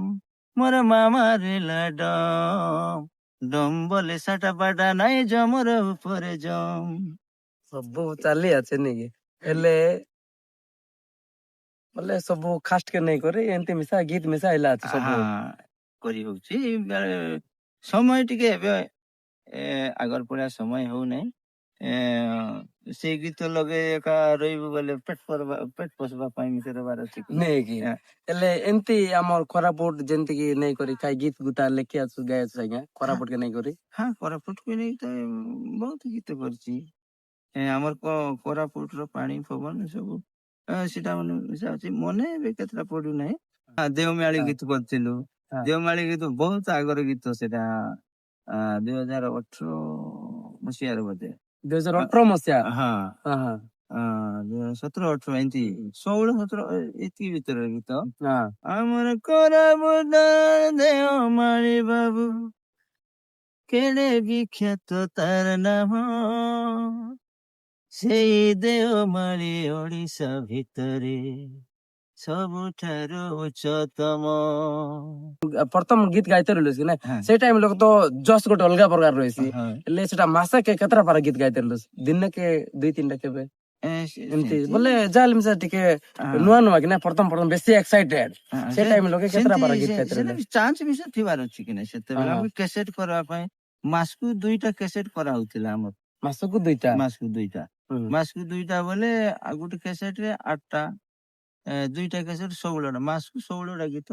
ମୋର ମାମା ରେ ଲାଡମ ଡମ ବୋଲେ ସାଟା ପାଟା ନାଇଁ ଜମର ଉପରେ ଜମ। ସବୁ ଚାଲି ଅଛି ନାଇଁ ହେଲେ ବୋଲେ ସବୁ ଖାଷ୍ଟ କେ ନେଇ କରି ଏମିତି ମିଶା ଗୀତ ମିଶା ହେଲା ଅଛି ସବୁ ହଁ କରି ହଉଛି ବେଳେ ସମୟ ଟିକେ ଏବେ আগর পড়া সময় ହଉନାହିଁ। ସେଇ ଗୀତ ଲଗେଇ ଏକା ରହିବୁ ବୋଲେ ପେଟ ପୋଷବା ପାଇଁ ମିଶେଇବାର ଅଛି କି ନାଇଁ କି ଏ, ହେଲେ ଏମିତି ଆମର କୋରାପୁଟ ଯେମିତି କି ନେଇ କରି ଖାଇ ଗୀତ ଗୁଟା ଲେଖି ଆସୁ ଗାଇ ଆସୁ ଆଜ୍ଞା ହଁ କୋରାପୁଟ କେ ନେଇ କରି ହଁ କୋରାପୁଟକୁ ନେଇ ତ ବହୁତ ଗୀତ କରିଛି। ଆମର କୋରାପୁଟର ପାଣି ପବନ ସବୁ ସେଟା ମାନେ ମିଶା ଅଛି ମନେ ଏବେ କେତେଟା ପଡୁନାହିଁ। ଦେଓମାଳି ହଁ ଗୀତ କରିଥିଲୁ। ହଁ ଦେଓମାଳି ଗୀତ ବହୁତ ଆଗର ଗୀତ ସେଟା 2018 ମସିହାରେ ବୋଧେ। 2018 ମସିହା। ହଁ ହଁ ହଁ 17 18 ଏମିତି 16 17 ଏତିକି ଭିତରେ ଗୀତ। ହଁ ଆମର କୋରାପୁଟ ଦେଓମାଳି ବାବୁ କେଡେ ବିଖ୍ୟାତ ତାର ନାମ ସେଇ ଦେଓମାଳି ଓଡିଶା ଭିତରେ ସବୁଠାରୁ ଉଚ୍ଚତମ। ପ୍ରଥମ ଗୀତ ଗାଇତେ ରହିଲୁ କି ନା ହଁ ସେଇ ଟାଇମ ଲୋକ ତ ଜଷ୍ଟ ଗୋଟେ ଅଲଗା ପ୍ରକାର ରହିଛି ହଁ ହେଲେ ସେଟା ମାସେ କେ କେତେଟା ପାରା ଗୀତ ଗାଇତେ ରହିଲୁ ଦିନେ କେ 2 3ଟା କେବେ ଏମିତି ସେମିତି ବୋଲେ ଯାହେଲେ ମିଶା ଟିକେ ନୂଆ ନୂଆ କି ନା ପ୍ରଥମ ବେଶୀ ଏକ୍ସାଇଟେଡ ସେ ଟାଇମ ଲୋକେ କେତେଟା ପାରା ଗୀତ ଗାଇତେ ରହିଲେ। ଚାନ୍ସ ମିଶା ଥିବାର ଅଛି କି ନାଇଁ ହଁ ସେତେବେଳେ ହଁ ଆମେ କ୍ୟାସେଟ କରିବା ପାଇଁ ମାସକୁ 2ଟା କ୍ୟାସେଟ କରାହଉଥିଲା ଆମର। ମାସକୁ 2ଟା। ମାସକୁ 2ଟା ହୁଁ ମାସକୁ 2ଟା ବୋଲେ ଆଉ ଗୋଟେ କ୍ୟାସେଟ ରେ 8ଟା 2ଟା କ୍ୟାସେଟ 16ଟା ମାସକୁ 16ଟା ଗୀତ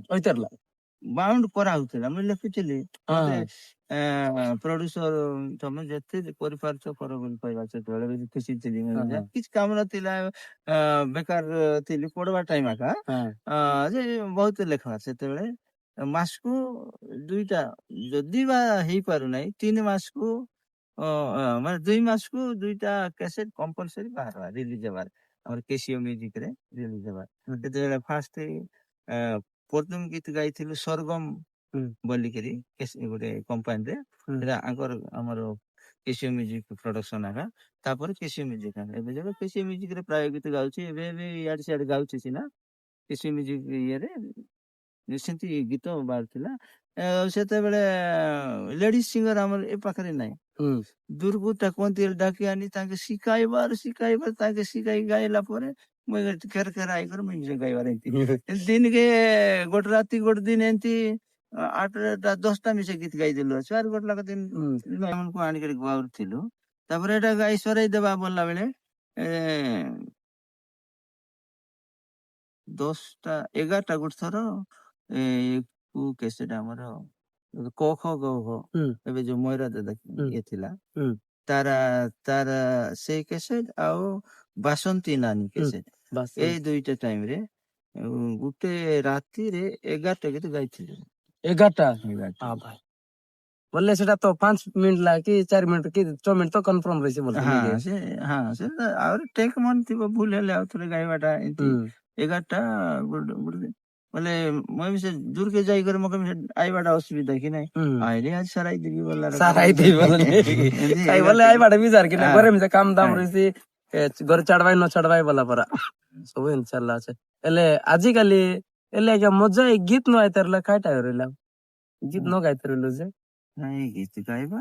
କହିତେରଲା। ବାଉଣ୍ଡ କରାହଉଥିଲା। ମୁଁ ଲେଖୁଥିଲି ହଁ ମତେ ପ୍ରଡ୍ୟୁସର ତମେ ଯେତେ କରିପାରୁଛ କର ବୋଲି କହିବା ସେତେବେଳେ ବି ଖୁସି ଥିଲି। ହଁ ହଁ କିଛି କାମ ନଥିଲା ବେକାର ଥିଲି ପଢବା ଟାଇମ ଆକା ହଁ ଯେ ବହୁତ ଲେଖା ସେତେବେଳେ ମାସକୁ 2ଟା ଯଦି ବା ହେଇପାରୁନାହିଁ 3 ମାସକୁ ମାନେ 2 ମାସକୁ 2ଟା କ୍ୟାସେଟ କମ୍ପଲସରି ବାହାରବା ରିଲିଜ ହେବାର ଆମର କେସିଓ ମ୍ୟୁଜିକ ରେ ରିଲିଜ ହେବାର। ହୁଁ ସେତେବେଳେ ଫାଷ୍ଟ ପ୍ରଥମ ଗୀତ ଗାଇଥିଲୁ ସରଗମ ହୁଁ ବୋଲିକିରି ଗୋଟେ କମ୍ପାନୀରେ ହୁଁ ସେଟା ଆମର କେସିଓ ମ୍ୟୁଜିକ ପ୍ରଡକ୍ସନ ଆକା। ତାପରେ କେସିଓ ମ୍ୟୁଜିକ ଏବେ ଯେବେ କେସିଓ ମ୍ୟୁଜିକ ରେ ପ୍ରାୟ ଗୀତ ଗାଉଛି ଏବେ ଇଆଡେ ସିଆଡେ ଗାଉଛି ସିନା କେସିଓ ମ୍ୟୁଜିକ ଇଏରେ ସେମିତି ଗୀତ ବାହାରୁଥିଲା। ସେତେବେଳେ ଲେଡିଜ ସିଙ୍ଗର ଆମର ଏ ପାଖରେ ନାହିଁ। ହୁଁ ଦୂରକୁ କୁହନ୍ତି ଡାକି ଆଣି ତାଙ୍କେ ଶିଖାଇବାର ତାଙ୍କେ ଶିଖାଇ ଗାଇଲା ପରେ ମୁଇଁ ଖେର ଖେର ଆଇକରି ମୁଇଁ ନିଜେ ଗାଇବାର ଏମିତି ଦିନକେ ଗୋଟେ ରାତି ଗୋଟେ ଦିନ ଏମିତି 8ଟା 10ଟା ମିଶେ ଗୀତ ଗାଇଦେଲୁ ଆର ଗୋଟେ ଲାଖ ଦିନ ହୁଁ ମାନଙ୍କୁ ଆଣିକରି ଗାଉଥିଲୁ। ତାପରେ ଏଟା ଗାଇ ସରାଇ ଦେବା ବୋଲା ବେଳେ 10ଟା 11ଟା ଗୋଟେ ଥର କେସେଟ ଆମର କ ଖ ଗ ଘ ହୁଁ ଏବେ ଯୋଉ ମୟୂର ଦାଦା ହୁଁ ଇଏ ଥିଲା ହୁଁ ତାର ତାର ସେଇ କେସେଟ ଆଉ ବାସନ୍ତୀ ନାନୀ ହୁଁ କେସେଟ ବାସ୍ ଏଇ 2ଟା ଟାଇମ ରେ ଗୋଟେ ରାତିରେ 11ଟା ଗୀତ ଗାଇଥିଲି। 11ଟା। 11ଟା ହଁ ଭାଇ ବୋଲେ ସେଟା ତ 5 ମିନିଟ ଲା କି 4 ମିନିଟ କି 6 ମିନିଟ ତ କନଫର୍ମ ରହିଛି ବୋଲତେ ହଁ ନାଇଁ କି? ସେ ଆହୁରି ଟେକ୍ ମନ ଥିବ ଭୁଲ ହେଲେ ଆଉ ଥରେ ଗାଇବାଟା ଏମିତି ହୁଁ 11ଟା ବୋଲେ ମୁଇଁ ବି ସେ ଦୂରକେ ଯାଇକରି ମକେ ଆଇବାଟା ଅସୁବିଧା କି ନାଇଁ ହୁଁ ଆଇଲେ ଆଜି ସାରାଇ ଦେବି ବୋଲା ସାରାଇ ଦେଇ ବୋଲେ ନାଇଁ କି? କାଇ ବୋଲେ ଆଇ ବାଡେ ବିଜାର କି ନା ଘରେ ମିଶା କାମ ଦାମ ରହିଛି ଘରେ ଛାଡବାଇ ନ ଛାଡବାଇ ବୋଲା ପରା ସବୁ ଏମିତି ଚାଲିଲା ଅଛି। ହେଲେ ଆଜିକାଲି ହେଲେ ଆଜ୍ଞା ମଜା ଏଇ ଗୀତ ନ ଆଇତାରଲା କାଇଟା ରହିଲା ଗୀତ ନ ଗାଇତେ ରହିଲୁ ଯେ ନାଇଁ ଗୀତ ଗାଇବା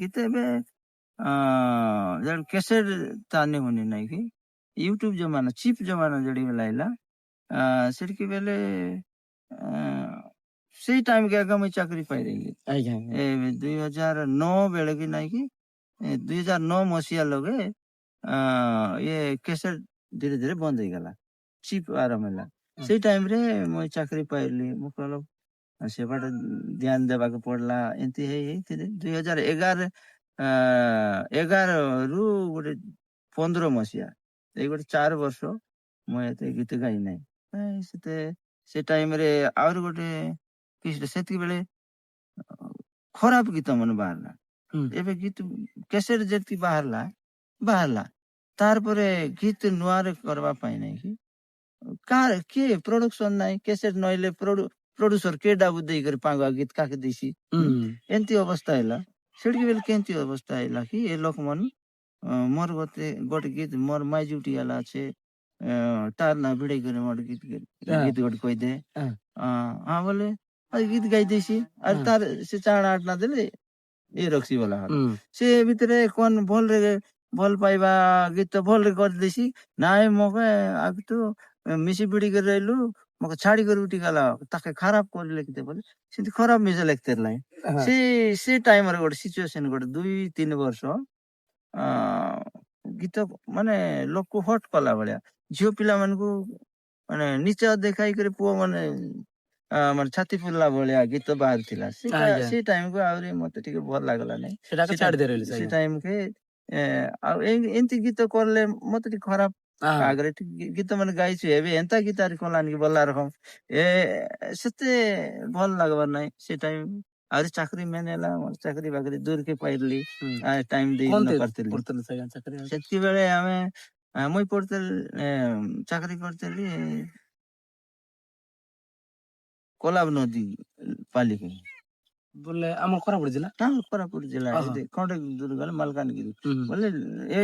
ଗୀତ ଏବେ କେସେଟ ତାନେ ହଉନି ନାଇଁ କି ୟୁଟ୍ୟୁବ ଜମାନା ଚିପ୍ ଜମାନା ଜଡି ଲାଇଲା ସେଠିକି ବେଲେ ସେଇ ଟାଇମ के ଆଗ ମୁଇଁ ଚାକିରି ପାଇଲି ଆଜ୍ଞା 2009 ବେଳେ କି ନାଇଁ କି 2009 ମସିହା ଲगे ये କେସେଟ ଧୀରେ ଧୀରେ ବନ୍ଦ ହେଇଗଲା ଚିପ୍ ଆରମ୍ଭ ହେଲା। ସେଇ ଟାଇମ ରେ ମୁଇଁ ଚାକିରି ପାଇଲି ମୁଁ କହିଲ ସେବାଟେ ଧ୍ୟାନ ଦେବାକୁ ପଡିଲା ଏମିତି ହେଇ 2011 ରୁ ଗୋଟେ 15 ମସିହା ଏଇ ଗୋଟେ 4 ବର୍ଷ ମୁଁ ଏତେ ଗୀତ ଗାଇ ନାହିଁ। ସେ ଟାଇମ ରେ ଆହୁରି ଗୋଟେ ସେତିକି ବେଳେ ଖରାପ ଗୀତ ମାନେ ବାହାରିଲା। ହୁଁ ଏବେ ଗୀତ କେସେଟ ଯେତିକି ବାହାରିଲା ତାରପରେ ଗୀତ ନୂଆରେ କରିବା ପାଇଁ ନାଇଁ କି କାହାର କିଏ ପ୍ରଡକ୍ସନ ନାହିଁ କେସେଟ ନହେଲେ ପ୍ରଡ୍ୟୁସର କିଏ ଡାବୁ ଦେଇକରି ପାଙ୍ଗୁଆ ଗୀତ କାକେ ଦେଇସି ଏମିତି ଅବସ୍ଥା ହେଲା। ସେଠିକି ବେଲେ କେମିତି ଅବସ୍ଥା ହେଲା କି ଏ ଲୋକମାନେ ମୋର ଗୋଟେ ଗୀତ ମୋର ମାଇ ଜୁଟି ହେଲା ଅଛି ତାର ନା ଭିଡେଇ କରି ମୋର ଗୀତ ଗୋଟେ କହିଦେ ହଁ ବୋଲେ ଗୀତ ଗାଇ ଦେଇସି ଆଉ ତାର ସେ ଚାଣା ଆଟ ନା ଦେଲେ ଏ ରଖସି ବୋଲା ହଲ ସେ ଭିତରେ କଣ ଭଲ ପାଇବା ଗୀତ ଭଲରେ କରିଦେଇସି ନାଇଁ ମକେ ଆଗ ତୁ ମିଶି ପିଡି କରି ରହିଲୁ ମକେ ଛାଡି କରି ଉଠି ଗଲା ତାକେ ଖରାପ କରି ଲେଖିଦେ ବୋଲେ ସେମିତି ଖରାପ ମିଶା ଲେଖିତେ ନାହିଁ। ସେ ଟାଇମରେ ଗୋଟେ ସିଚୁଏସନ ଗୋଟେ 2 3 ବର୍ଷ ଗୀତ ମାନେ ଲୋକ ହଟ କଲା ଭଳିଆ ଝିଅ ପିଲାମାନଙ୍କୁ ମାନେ ନିଚ ଦେଖାଇ କରି ପୁଅ ମାନେ ମାନେ ଛାତି ଫୁଲିଲା ଭଳିଆ ଗୀତ ବାହାରିଥିଲା ଆଜ୍ଞା ସେ ଟାଇମକୁ ଆହୁରି ମତେ ଟିକେ ଭଲ ଲାଗିଲା ନାହିଁ। ସେଟାକୁ ଛାଡିଦେଇ ରହିଲୁ ସେ ଆଜ୍ଞା। ଟାଇମ କେ ଆଉ ଏମିତି ଗୀତ କଲେ ମତେ ଟିକେ ଖରାପ ହଁ ଆଗରେ ଟିକେ ଗୀତ ମାନେ ଗାଇଛୁ ଏବେ ଏନ୍ତା ଗୀତ ଆରି କଲାନି କି ବଲ୍ଲା ରକମ ଏ ସେତେ ଭଲ ଲାଗବାର ନାହିଁ ସେ ଟାଇମ ଆହୁରି ଚାକିରି ମେନ୍ ହେଲା ମୋର ଚାକିରି ବାକିରି ଦୂରକେ ପାଇଲି ଟାଇମ ଦେଇ ନ କଣତେ ପାରିଥିଲି ପଢୁଥିଲେ ସେ ଆଜ୍ଞା ଚାକିରି ସେତିକି ବେଳେ ଆମେ ମୁଇଁ ପଢୁଥିଲି ଚାକିରି କରିଥିଲି କୋଲାବ ନଦୀ ପାଲିକି ବୋଲେ ଆମ କୋରାପୁଟ ଜିଲ୍ଲା କୋରାପୁଟ ଜିଲ୍ଲା ଓହୋ ଖଣ୍ଡଗିରି ଦୂର ଗଲେ ମାଲକାନଗିରି ହୁଁ ବୋଲେ ଏ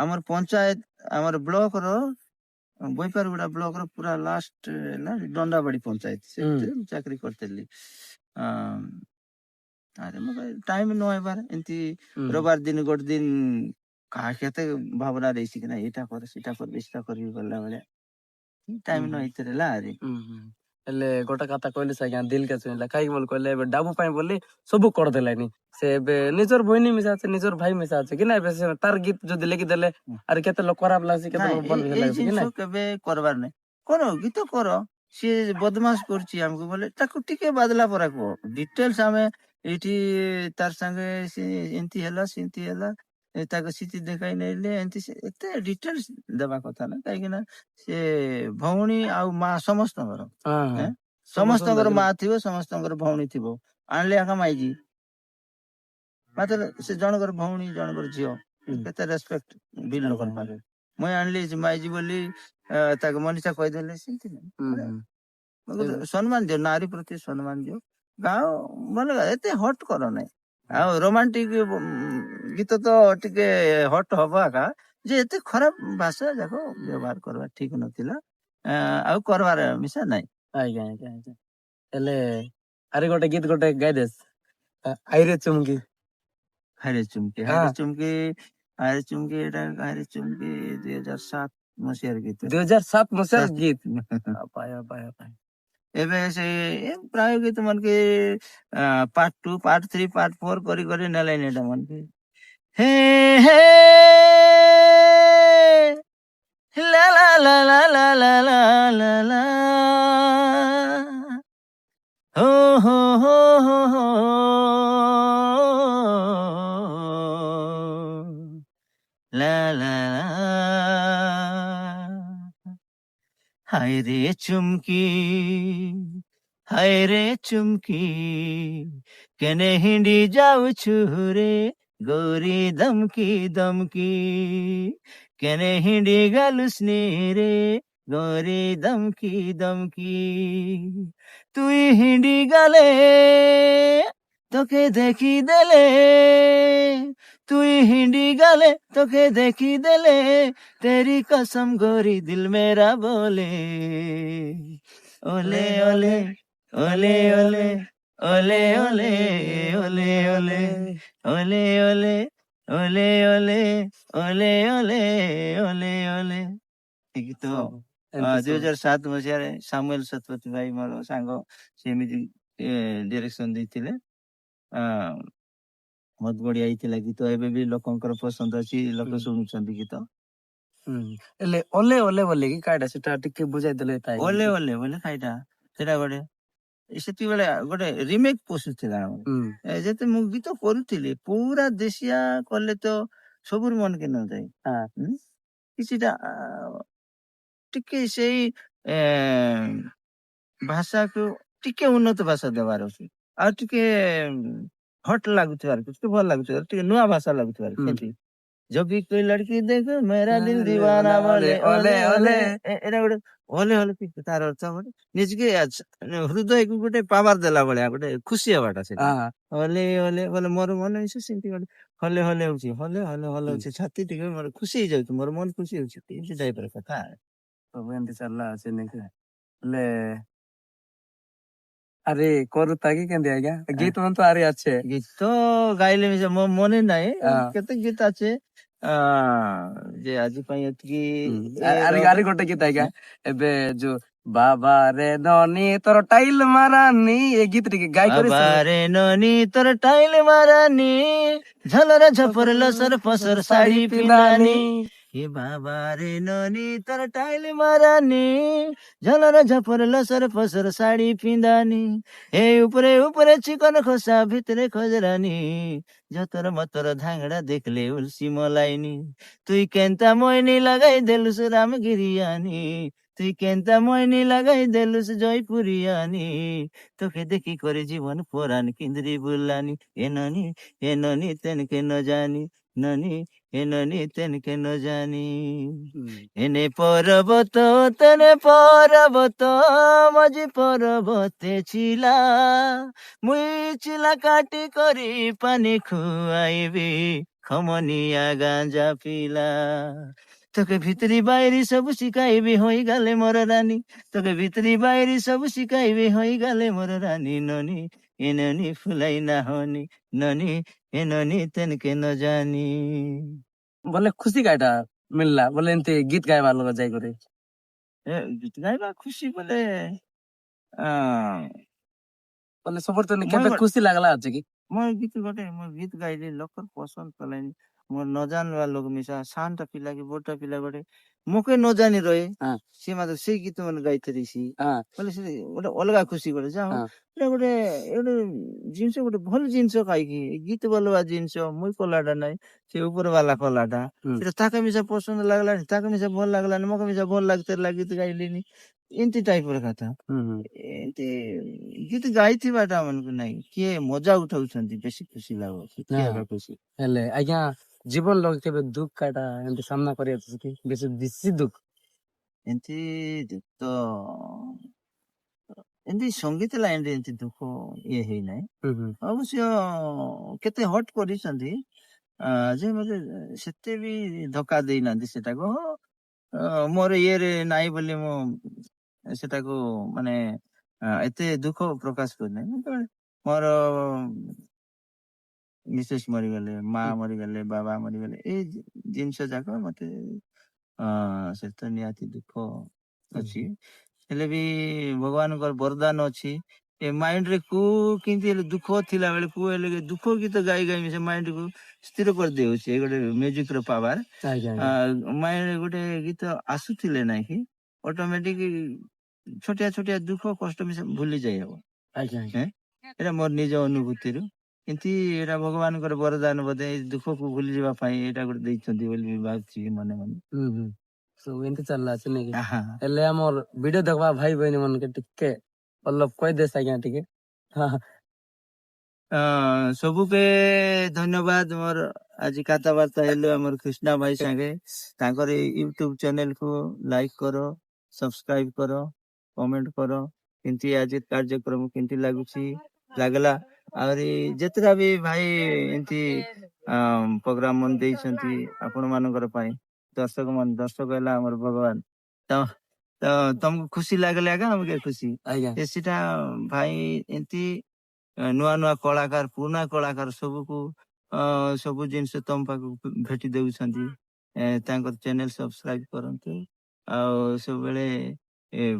ଆମର ପଞ୍ଚାୟତ ଆମର ବ୍ଲକ ର ବୈପାରଗୁଡା ବ୍ଲକ ର ପୁରା ଲାଷ୍ଟ ହେଲା ଦଣ୍ଡାବାଡି ପଞ୍ଚାୟତ ସେଥିରେ ମୁଁ ଚାକିରି କରିଥିଲି ଆରେ ମୋ ଟାଇମ ନ ହେବାର ଏମିତି ରବିବାର ଦିନ ଗୋଟେ ଦିନ କାହା କେତେ ଭାବନା ଦେଇଛି କି ନା ଏଇଟା କରେ ସେଇଟା କରିବି ସେଟା କରିବି ଗଲା ବେଳେ ଟାଇମ ନ ହେଇଥିଲେ ହେଲା ଆରେ ହେଲେ ଗୋଟେ କଥା କହିଲି ସେ ଆଜ୍ଞା ଦିଲ କେ ଛୁଇଁଲା କାହିଁକି ବୋଲି କହିଲେ ଏବେ ଡାବୁ ପାଇଁ ବୋଲି ସବୁ କରିଦେଲାନି ସେ ଏବେ ନିଜର ଭଉଣୀ ମିଶା ଅଛି ନିଜର ଭାଇ ମିଶା ଅଛି କି ନା ଏବେ ସେ ତାର ଗୀତ ଯଦି ଲେଖିଦେଲେ ଆରେ କେତେ ଲୋକ ଖରାପ ଲାଗୁଛି କେତେ ନାଇଁ ଲୋକ ଭଲ ବି ଏଇ ଲାଗୁଛି କି ଜିନିଷ ନାଇଁ କେବେ କରବାର ନାହିଁ କର ଗୀତ କର ସିଏ ବଦମାସ କରୁଛି ଆମକୁ ବୋଲେ ତାକୁ ଟିକେ ବାଦଲା ପରା କୁହ ଡିଟେଲସ ଆମେ ଏଇଠି ତାର ସାଙ୍ଗେ ସେ ଏମିତି ହେଲା ସେମିତି ହେଲା ତାକୁ ସ୍ଥିତି ଦେଖାଇ ନେଲେ ଏମିତି ଏତେ ଡିଟେଲସ ଦେବା କଥା ନା କାହିଁକି ନା ସେ ଭଉଣୀ ଆଉ ମା ସମସ୍ତଙ୍କର ହଁ ହଁ ଏଁ? ସମସ୍ତଙ୍କୁ ସମସ୍ତଙ୍କର ଲାଗିଲା ମା ଥିବ ସମସ୍ତଙ୍କର ଭଉଣୀ ଥିବ ଆଣିଲେ ଆକା ମାଇଜି ମାତ୍ର ସେ ଜଣଙ୍କର ଭଉଣୀ ଜଣଙ୍କର ଝିଅ କେତେ ରେସପେକ୍ଟ ବିଲ ଆଜ୍ଞା ଲୋକର ଆଜ୍ଞା ପାଖରେ ମୁଇଁ ଆଣିଲି ମାଇଜି ବୋଲି ତାକୁ ମନୀଷା କହିଦେଲେ ସେମିତି ନାହିଁ ସମ୍ମାନ ଦିଅ ନାରୀ ପ୍ରତି ସମ୍ମାନ ଦିଅ ଗାଁ ଭଲ ଏତେ ହଟ୍ କର ନାହିଁ ଆଉ ରୋମାଣ୍ଟିକ ଗୀତ ତ ଟିକେ ହଟ୍ ହବ ଆକା ଯେ ଏତେ ଖରାପ ଭାଷା ଯାକ ବ୍ୟବହାର କରିବା ଠିକ ନଥିଲା ଆଉ କରବାର ମିଶା ନାହିଁ ଆଜ୍ଞା ଆଜ୍ଞା ଆଜ୍ଞା ହେଲେ ଆରେ ଗୋଟେ ଗୀତ ଗୋଟେ ଗାଇଦେସ୍ ଆଇରେ ଚୁମକି ହାରେ ଚୁମକି ହଁ ହାରେ ଚୁମକି ଏଇଟା ହାରେ ଚୁମକି 2007 ମସିହାର ଗୀତ 2007 ମସିହାର ସାତ- ଗୀତ ପାୟ ପାୟ ପାୟ ଏବେ ସେ ପ୍ରାୟ ଗୀତ ମାନକେ ପାର୍ଟ 2 ପାର୍ଟ 3 ପାର୍ଟ 4 କରି କରି ନେଲେନି ଏଟା ମାନକେ ହେ ହେ ଲା ଲା ଲା ଲା ଲା ଲା ଲା ଲା ଲା ho ho ho ho ho la la la হায় রে চুমকি হায় রে চুমকি কেনে হিন্দি যাউছু রে গৌরি দমকি দমকি কেনে হিন্দি গালুসনি রে গৌরি দমকি দমকি তুই হিন্দি গালে তোকে দেখি দেলে তুই হিন্দি গালে তোকে দেখি দেলে तेरी कसम गोरी दिल मेरा बोले ओले ओले ओले ओले ओले ओले ओले ओले ओले ओले ओले ओले ओले ओले ओले ओले ठीक तो 2007 ମସିହାରେ ସାମୁଏଲ ଶତପଥୀ ଭାଇ ମୋର ସାଙ୍ଗ ସେମିତି ଡିରେକ୍ସନ ଦେଇଥିଲେ ବହୁତ ବଢିଆ ହେଇଥିଲା ଗୀତ ଏବେ ବି ଲୋକଙ୍କର ପସନ୍ଦ ଅଛି ଲୋକ ଶୁଣୁଛନ୍ତି ଗୀତ ହେଲେ ଓଲେ ଓଲେ ବୋଲି କି କାଇଟା ସେଟା ଟିକେ ବୁଝାଇ ଦେଲେ ଓଲେ ଓଲେ ବୋଲେ ଖାଇଟା ସେଟା ଗୋଟେ ସେତିକିବେଳେ ଗୋଟେ ରିମେକ୍ ପଶୁଥିଲା ଯେତେ ମୁଁ ଗୀତ କରୁଥିଲି ପୁରା ଦେଶିଆ କଲେ ତ ସବୁର ମନକେ ନଯାଏ କିଛିଟା ଟିକେ ସେଇ ଭାଷାକୁ ଟିକେ ଉନ୍ନତ ଭାଷା ଦେବାର ଅଛି ଆଉ ଟିକେ ହଟ୍ ଲାଗୁଥିବାର ଟିକେ ଭଲ ଲାଗୁଥିବାର ଟିକେ ନୂଆ ଭାଷା ଲାଗୁଥିବାର ସେମିତି जब भी कोई लड़की देखो मेरा दिल दीवाना बोले ओले ओले ଏଟା ଗୋଟେ ଓଲେ ଓଲେ ତାର ଅର୍ଥ ଗୋଟେ ନିଜକେ ହୃଦୟକୁ ଗୋଟେ ପାୱାର ଦେଲା ଭଳିଆ ଗୋଟେ ଖୁସି ହବାଟା ସେଟା ଓଲେ ଓଲେ ବୋଲେ ମୋର ମନ ମିଶେ ସେମିତି ଗୋଟେ ହଲେ ହଲେ ହଉଛି ହଲେ ହଲେ ହଲେ ହଉଛି ଛାତି ଟିକେ ମୋର ଖୁସି ହେଇଯାଉଛି ମୋର ମନ ଖୁସି ହଉଛି ଏମିତି ଟାଇପର କଥା ସବୁ ଏମିତି ଚାଲିଲା ଅଛି ହେଲେ ଆରେ କରୁତା କି କେମିତି ଆଜ୍ଞା ଗୀତ ମାନେ ତ ଆରେ ଅଛି ଗୀତ ଗାଇଲେ ମିଶା ମୋ ମନେ ନାହିଁ କେତେ ଗୀତ ଅଛି ଯେ ଆଜି ପାଇଁ ଏତିକି ଆରେ ଗୋଟେ ଗୀତ ଆଜ୍ଞା ଏବେ ଯୋଉ ବାବା ରେ ନନି ତୋର ଟାଇଲ ମାରାନି ଏ ଗୀତ ଟିକେ ଗାଇ କରି ବାବାରେ ନନି ତୋର ଟାଇଲ ମାରାନି ଝଲର ଝପର ଲସର ଫସର ଶାଢୀ ପିନ୍ଧାନି ଏ ବାବା ରେ ନନି ତୋର ଟାଇଲ ମାରାନି ଝଲର ଝପର ଲସର ଫସର ଶାଢୀ ପିନ୍ଧାନି ଏ ଉପରେ ଉପରେ ଚିକନ ଖସା ଭିତରେ ଖଜରାନି ଯତର ମତର ଧାଙ୍ଗଡା ଦେଖିଲେ ଉଲସି ମଲାଇନି তুই কেনতা ময়নি লাগাই দেলুস রামগিরিয়ানি তুই কেনতা ময়নি লাগাই দেলুস জয়পুরিয়ানি তোকে দেখি করে জীবন পোরান কিন্দ্রি বুলানি এ ননি তেনকে ন জানি ননি এ ননি তেনকে ন জানি এনে পর্বত তেনে পর্বত মাঝি পর্বতে ছিলা মুই চিলা কাটি করি পানি খুয়াইবি খমনিয়া গাঞ্জা পিলা তোকে ভিতরি বাইরি সবু শিখাইবি হই গালে মোর রানী তোকে ভিতরি বাইরি সবু শিখাইবি হই গালে মোর রানী ননি এ ননি ফুলাই না হনি ননি এ ননি তেনকে ন জানি বলে খুশি গাইটা মিললা বলে এমতি গীত গাইবার লোক যাই করে এ গীত গাইবা খুশি বলে আহ বলে সবর তো মই কেতে খুশি লাগলা আছে কি মই গীତ ଗୋଟେ ମୋ ଗୀତ ଗାଇଲି ଲୋକର ପସନ୍ଦ କଲେନି ମୋର ନ ଜାଣିବା ଲୋକ ମିଶା ସାନଟା ପିଲା କି ବଡଟା ପିଲା ଗୋଟେ ମୋକେ ନ ଜାଣି ରହେ ହଁ ସେ ମାତ୍ର ସେଇ ଗୀତ ମାନେ ଗାଇଥିଲି ସି ହଁ ବୋଲେ ସେ ଗୋଟେ ଅଲଗା ଖୁସି ଗୋଟେ ଯାହା ହଁ ହଉ ଗୋଟେ ଗୋଟେ ଜିନିଷ ଗୋଟେ ଭଲ ଜିନିଷ ଖାଇକି ଗୀତ ବୋଲବା ଜିନିଷ ମୁଇଁ କଲାଟା ନାଇଁ ସେ ଉପର ବାଲା କଲାଟା ହୁଁ ସେଟା ତାକେ ମିଶା ପସନ୍ଦ ଲାଗଲାନି ତାକେ ମିଶା ଭଲ ଲାଗଲାନି ମୋକେ ମିଶା ଭଲ ଲାଗିଥିଲା ଗୀତ ଗାଇଲିନି ଏମିତି ଟାଇପର କଥା ହୁଁ ହୁଁ ଏମିତି ଗୀତ ଗାଇଥିବାଟା ମାନଙ୍କୁ ନାଇଁ କିଏ ମଜା ଉଠାଉଛନ୍ତି ବେଶୀ ଖୁସି ଲାଗୁଛି କିଏ ହଁ ଏକା ଖୁସି ହେଲେ ଆଜ୍ଞା ଜୀବନ ଲୋକ କେବେ ଦୁଃଖ କାଟା ଏମତି ସାମ୍ନା କରି ଅଛି କି ବେଶୀ ବେଶୀ ଦୁଃଖ ଏମିତି ଦୁଃଖ ଏମିତି ସଙ୍ଗୀତ ଲାଇନରେ ଏମିତି ଦୁଃଖ ଇଏ ହେଇନାହିଁ ହୁଁ ହୁଁ ଅବଶ୍ୟ କେତେ ହଟ୍ କରିଛନ୍ତି ଯେ ମତେ ସେତେ ବି ଧୋକା ଦେଇନାହାନ୍ତି ସେଟାକୁ ହଁ, ମୋର ଇଏରେ ନାହିଁ ବୋଲି ମୁଁ ସେଟାକୁ ମାନେ ଏତେ ଦୁଃଖ ପ୍ରକାଶ କରିନାହିଁ ଯେତେବେଳେ ମୋର ମିସେସ୍ ମରିଗଲେ ମା ହୁଁ ମରିଗଲେ ବାବା ମରିଗଲେ ଏଇ ଜିନିଷ ଯାକ ମତେ ସେତ ନିହାତି ଦୁଃଖ ହୁଁ ଅଛି ହେଲେ ବି ଭଗବାନଙ୍କର ବରଦାନ ଅଛି ଏ ମାଇଣ୍ଡ ରେ କୁ କେମିତି ହେଲେ ଦୁଃଖ ଥିଲା ବେଳେ କୁ ହେଲେ ଦୁଃଖ ଗୀତ ଗାଇ ଗାଇ ସେ ମାଇଣ୍ଡ କୁ ସ୍ଥିର କରିଦେଉଛି ଏ ଗୋଟେ ମ୍ୟୁଜିକ ର ପାୱାର ଆଜ୍ଞା ଆଜ୍ଞା ମାଇଣ୍ଡ ଗୋଟେ ଗୀତ ଆସୁଥିଲେ ନାଇଁ କି ଅଟୋମେଟିକ ଛୋଟିଆ ଛୋଟିଆ ଦୁଃଖ କଷ୍ଟ ବି ଭୁଲି ଯାଇ ହବ ଆଜ୍ଞା ଆଜ୍ଞା ଏଇଟା ମୋର ନିଜ ଅନୁଭୂତିରୁ କିନ୍ତୁ ଏଇଟା ଭଗବାନଙ୍କର ବରଦାନ ବୋଧେ ଏଇ ଦୁଃଖକୁ ଭୁଲି ଯିବା ପାଇଁ ଏଇଟା ଗୋଟେ ଦେଇଛନ୍ତି ବୋଲି ଭାବୁଛି ମନେ ମନେ ହୁଁ ହୁଁ ସବୁ ଏମିତି ଚାଲିଲା ଅଛି ନାଇଁ କି ଆହା। ହେଲେ ଆମର ଭିଡିଓ ଦେଖବା ଭାଇ ବହିନୀ ମାନକେ ଟିକେ ଅଲପ କହିଦେସ ଆଜ୍ଞା ଟିକେ ହଁ ସବୁକେ ଧନ୍ୟବାଦ ମୋର ଆଜି କଥାବାର୍ତ୍ତା ହେଲୁ ଆମର କୃଷ୍ଣା ଭାଇ ସାଙ୍ଗେ ତାଙ୍କର ଏଇ ୟୁଟ୍ୟୁବ ଚ୍ୟାନେଲ କୁ ଲାଇକ୍ କର ସବସ୍କ୍ରାଇବ କର କମେଣ୍ଟ କର କେମିତି ଆଜି କାର୍ଯ୍ୟକ୍ରମ କେମିତି ଲାଗୁଛି ଲାଗିଲା ଆହୁରି ଯେତେଟା ବି ଭାଇ ଏମିତି ପ୍ରୋଗ୍ରାମ ମାନ ଦେଇଛନ୍ତି ଆପଣ ମାନଙ୍କର ପାଇଁ ଦର୍ଶକ ହେଲା ଆମର ଭଗବାନ ତ ତ ତମକୁ ଖୁସି ଲାଗିଲେ ଆଜ୍ଞା ଆମକୁ ଖୁସି ଆଜ୍ଞା ସେଟା ଭାଇ ଏମିତି ନୂଆ ନୂଆ କଳାକାର ପୁରୁଣା କଳାକାର ସବୁକୁ ସବୁ ଜିନିଷ ତମ ପାଖକୁ ଭେଟି ଦେଉଛନ୍ତି ତାଙ୍କର ଚ୍ୟାନେଲ ସବସ୍କ୍ରାଇବ କରନ୍ତୁ ଆଉ ସବୁବେଳେ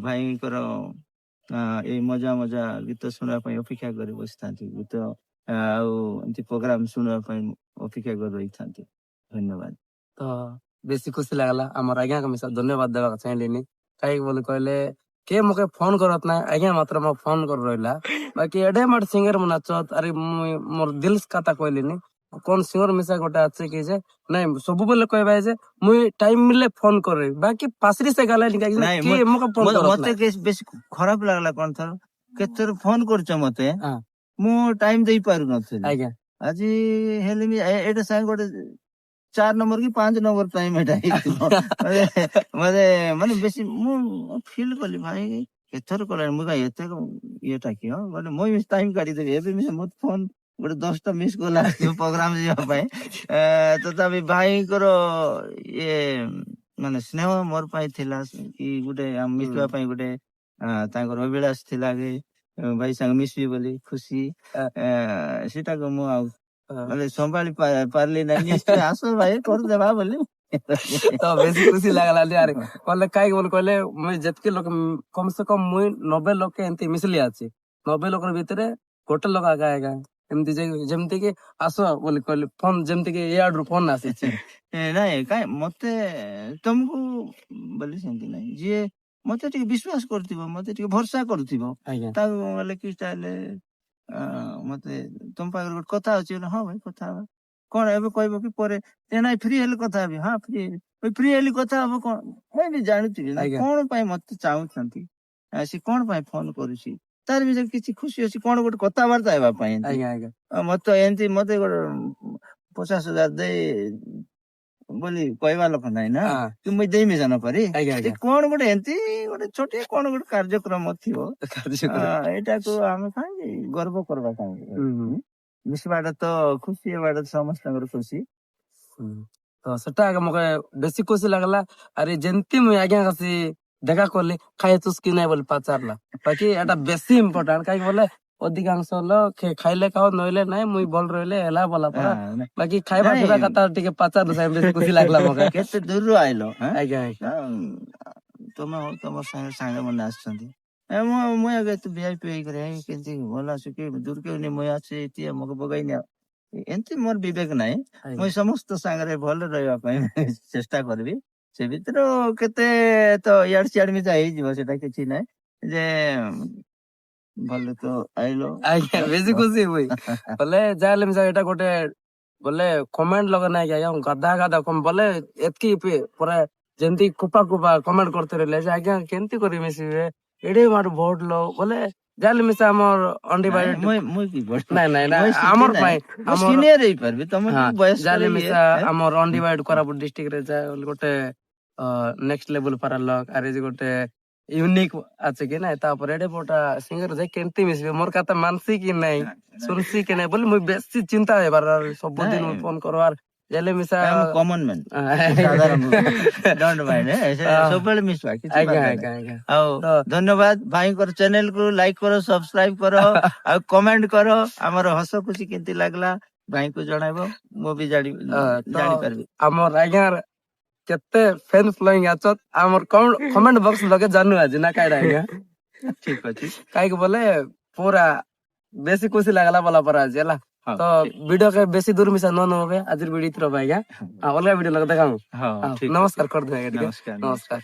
ଭାଇଙ୍କର ଏଇ ମଜା ମଜା ଗୀତ ଶୁଣିବା ପାଇଁ ଅପେକ୍ଷା କରି ବସିଥାନ୍ତି ଗୀତ ଆଉ ଏମିତି ପ୍ରୋଗ୍ରାମ ଶୁଣିବା ପାଇଁ ଅପେକ୍ଷା କରି ରହିଥାନ୍ତି ଧନ୍ୟବାଦ ତ ବେଶୀ ଖୁସି ଲାଗିଲା ଆମର ଆଜ୍ଞା ମିଶା ଧନ୍ୟବାଦ ଦେବାକୁ ଚାହିଁଲିନି କାହିଁକି ବୋଲି କହିଲେ କିଏ ମତେ ଫୋନ କରତ ନା ଆଜ୍ଞା ମାତ୍ର ମୋ ଫୋନ କରି ରହିଲା ବାକି ଏଡେ ମାଟ ସିଙ୍ଗର ମୁଁ ନାଚତ ଆରେ ମୁଇଁ ମୋର ଦିଲ୍ସ କଥା କହିଲିନି କଣ ସିଙ୍ଗର ମିଶା ଗୋଟେ ଅଛି କି ଯେ ନାଇଁ ସବୁବେଳେ କହିବା ଯେ ମୁଇଁ ଟାଇମ ମିଳିଲେ ଫୋନ କରିବି ବାକି ପାଶରି ସେ ଗାଲାନି କାହିଁକି ନାଇଁ କିଏ ମତେ ଫୋନ କରତ ମତେ ବେଶୀ ଖରାପ ଲାଗିଲା କଣ ଥର କେତେଥର ଫୋନ କରୁଛ ମତେ ହଁ ମୁଁ ଟାଇମ ଦେଇ ପାରୁନଥିଲି ଆଜ୍ଞା ଆଜି ହେଲେ ବି ଏଇଟା ସାଙ୍ଗେ ଗୋଟେ 4 ନମ୍ବର କି 5 ନମ୍ବର ଟାଇମ ଏଇଟା ହେଇଥିବ ମତେ ମାନେ ବେଶୀ ମୁଁ ଫିଲ୍ କଲି ଭାଇ କେଥର କଲାଣି ମୁଁ କାଇଁ ଏତେ ଇଏଟା କି ମାନେ ମୁଁ ଟାଇମ କାଢିଦେବି ଏବେ ମତେ ଫୋନ ଗୋଟେ 10ଟା ମିସ୍ କଲା ପ୍ରୋଗ୍ରାମ ଯିବା ପାଇଁ ତଥାପି ଭାଇଙ୍କର ଇଏ ମାନେ ସ୍ନେହ ମୋର ପାଇଁ ଥିଲା କି ଗୋଟେ ମିଶିବା ପାଇଁ ଗୋଟେ ତାଙ୍କର ଅଭିଳାଷ ଥିଲା କି ଭାଇ ସାଙ୍ଗେ ମିଶିବି ବୋଲି ଖୁସି ସେଟାକୁ ମୁଁ ଆଉ ମାନେ ସମ୍ଭାଳି ପାରିଲି ନାହିଁ ନିଶ୍ଚୟ ଆସ ଭାଇ କରିଦେବା ବୋଲି ତ ବେଶୀ ଖୁସି ଲାଗିଲା ଆରେ କହିଲେ କାହିଁକି ବୋଲି କହିଲେ ମୁଇଁ ଯେତିକି ଲୋକ କମ ସେ କମ ମୁଇଁ 90 ଲୋକ ଏମିତି ମିଶିଲି ଅଛି 90 ଲୋକ ଭିତରେ ଗୋଟେ ଲୋକ ଆଗା ଆଗା ଏମିତି ଯେମିତି କି ଆସ ବୋଲି କହିଲେ ଫୋନ ଯେମିତି କି ଇଆଡୁ ଫୋନ ଆସିଛି। ନାଇଁ କାଇଁ ମତେ ତମକୁ ବୋଲି ସେମିତି ନାହିଁ, ଯିଏ ମତେ ଟିକେ ବିଶ୍ୱାସ କରୁଥିବ, ମତେ ଟିକେ ଭରସା କରୁଥିବ, ଆଜ୍ଞା ତାକୁ ବୋଲେ କି ତାହେଲେ ମତେ ତମ ପାଖରେ ଗୋଟେ କଥା ଅଛି ବୋଲେ, ହଁ ଭାଇ କଥା ହବା, କଣ ଏବେ କହିବ କି ପରେ ନାଇଁ ଫ୍ରି ହେଲେ କଥା ହେବି, ହଁ ଫ୍ରି ହେଲେ କଥା ହବ, କଣ ମୁଁ ବି ଜାଣୁଥିବି ନା ଆଜ୍ଞା କଣ ପାଇଁ ମତେ ଚାହୁଁଛନ୍ତି, ସେ କଣ ପାଇଁ ଫୋନ କରୁଛି, ତାର ବି କିଛି ଖୁସି ଅଛି, କଣ ଗୋଟେ କଥାବାର୍ତ୍ତା ହେବା ପାଇଁ ଏମିତି। ଆଜ୍ଞା ଆଜ୍ଞା ମତେ ଏମିତି ମତେ ଗୋଟେ 50,000 ଦେଇ ବୋଲି କହିବା ଲୋକ ନାହିଁ ନା, ହଁ କି ମୁଇଁ ଦେଇ ମିଶା ନ କରି ଆଜ୍ଞା ଆଜ୍ଞା କଣ ଗୋଟେ ଏମିତି ଗୋଟେ ଛୋଟିଆ କଣ ଗୋଟେ କାର୍ଯ୍ୟକ୍ରମ ଥିବ, କାର୍ଯ୍ୟକ୍ରମ। ଏଇଟାକୁ ଆମେ କାହିଁକି ଗର୍ବ କରିବା କାହିଁକି, ହୁଁ। ମିଶିବାଟା ତ ଖୁସି ହେବାଟା ତ ସମସ୍ତଙ୍କର ଖୁସି। ହୁଁ। ତ ସେଟା ଆଗ ମତେ ବେଶୀ ଖୁସି ଲାଗିଲା। ଆରେ ଯେମିତି ମୁଇଁ ଆଜ୍ଞା ଆସି ଦେଖା କଲି ଖାଇଛୁସ କି ନାଇଁ ବୋଲି ପଚାରିଲା, ବାକି ଏଟା ବେଶୀ ଇମ୍ପୋର୍ଟାଣ୍ଟ କାହିଁକି ବୋଲେ ଅଧିକାଂଶ ଲୋକ ଖାଇଲେ ଖାଅ ନଇଲେ ନାଇଁ ମୁଇଁ ଭଲ ରହିଲେ ହେଲା ବୋଲା ପରା, ବାକି ଖାଇବା ନାଇଁ ପିଇବା କଥା ଟିକେ ପଚାରିଲ ବେଶୀ ଖୁସି ଲାଗିଲା ମତେ। କେତେ ଦୂରରୁ ଆଇଲ, ଆଜ୍ଞା ଆଜ୍ଞା ତମେ ହଉ ତମ ସାଙ୍ଗମାନେ ଆସିଛନ୍ତି, ମୁଇଁ ଆগে ତୁ ଭିଆଇପି ହେଇକରି କେମିତି ଭଲ ଆସୁ କି ଦୂର କେଉନି ମୁଇଁ ଆସି ଏଠି ମଗ ପକାଇନି, ଏମିତି ମୋର ବିବେକ ନାହିଁ। ଆଜ୍ଞା ମୁଇଁ ସମସ୍ତ ସାଙ୍ଗରେ ଭଲ ରହିବା ପାଇଁ ଚେଷ୍ଟା କରିବି। ସେ ଭିତରୁ କେତେ ତ ଇଆଡେ ସିଆଡେ ମିଶା ହେଇଯିବ, ସେଟା କିଛି ନାହିଁ, ଯେ ଭଲ ତ ଆଇଲ। ଆଜ୍ଞା ବେଶୀ ଖୁସି ହୁଏ ବୋଲେ ଯାହେଲେ ମିଶା ଏଟା ଗୋଟେ ବୋଲେ କମେଣ୍ଟ ଲଗା ନାଇଁ କି ଆଜ୍ଞା ଗାଧା ଗାଧା ବୋଲେ ଏତକି ପୁରା ଯେମିତି କୁପା କମେଣ୍ଟ କରିତେ ରହିଲେ ଯେ ଆଜ୍ଞା କେମିତି କରି ମିଶିବେ ଏଡେ ମାଠୁ ଭୋଟ ଲ ବୋଲେ ଯାହେଲେ ମିଶା ଆମର ନାଇଁ ଅନଡିଭାଇଡେଡ ମୁଇଁ କି ବଡ, ନାଇଁ ନାଇଁ ନାଇଁ ମୁଇଁ ସେଠି ଆମର ନାଇଁ, ପାଇଁ ମୁଁ ଆମର ସିନିୟର ହେଇପାରିବି ତମଠୁ ହଁ ବୟସ୍କରେ ଯାହେଲେ ଇଏ। ମିଶା ଆମର ଅନଡିଭାଇଡ କୋରାପୁଟ ଡିଷ୍ଟ୍ରିକ୍ଟ ରେ ଯାଏ ଗୋଟେ ନେକ୍ସଟ ଲେଭେଲ ପାରାଲ ଆରେ ଯେ ଗୋଟେ ୟୁନିକ୍ ଅଛି କି ନାଇଁ, ତାପରେ ଏଡେ ବୋଟା ସିଙ୍ଗର ଯାଇ କେମିତି ମିଶିବେ ମୋର କଥା ମାନସି କି ନାଇଁ ଶୁଣସି କି ନାଇଁ ବୋଲି ମୁଇଁ ବେଶୀ ଚିନ୍ତା ହେବାର ସବୁଦିନ ନାଇଁ ଫୋନ କରବାର ଯାହେଲେ ମିଶା ଆମ କମନ ମ୍ୟାନ, ସାଧାରଣ ଡୋଣ୍ଟ ମାଇଣ୍ଡ, ସବୁବେଳେ ମିଶିବା କିଛି ଆଜ୍ଞା ବାଧା ଆଜ୍ଞା ନାହିଁ। ଆଜ୍ଞା ଆଉ ତ ଧନ୍ୟବାଦ ଭାଇଙ୍କର ଚ୍ୟାନେଲ କୁ ଲାଇକ୍ କର, ସବସ୍କ୍ରାଇବ କର, ଆଉ କମେଣ୍ଟ କର, ଆମର ହସ ଖୁସି କେମିତି ଲାଗିଲା ଭାଇଙ୍କୁ ଜଣାଇବ, ମୁଁ ବି ତ ଜାଣିପାରିବି। ଆମର ଆଜ୍ଞା କେତେ ଫ୍ୟାନ ଫଲୋଇଂ ଅଛ ଆମର କମେଣ୍ଟ ବକ୍ସ ଲଗେ ଜାନୁ ଆଜି ନା କାଇଡା ଆଜ୍ଞା ଠିକ ଅଛି, କାହିଁକି ବୋଲେ ପୁରା ବେଶୀ ଖୁସି ଲାଗଲା ବୋଲା ପରା ଆଜି ହେଲା। ହଉ ତ ଭିଡିଓ କେ ବେଶୀ ଦୂର ମିଶା ନ ନବେ ଆଜିର ଭିଡିଓ ଥର ଆଜ୍ଞା ଠିକ। ଅଲଗା ଭିଡିଓ ଲଗା ଦେଖାଉ। ହଉ ଠିକ ଅଛି, ନମସ୍କାର କରିଦେବେ ଆଜ୍ଞା ଟିକେ ନମସ୍କାର। ନମସ୍କାର।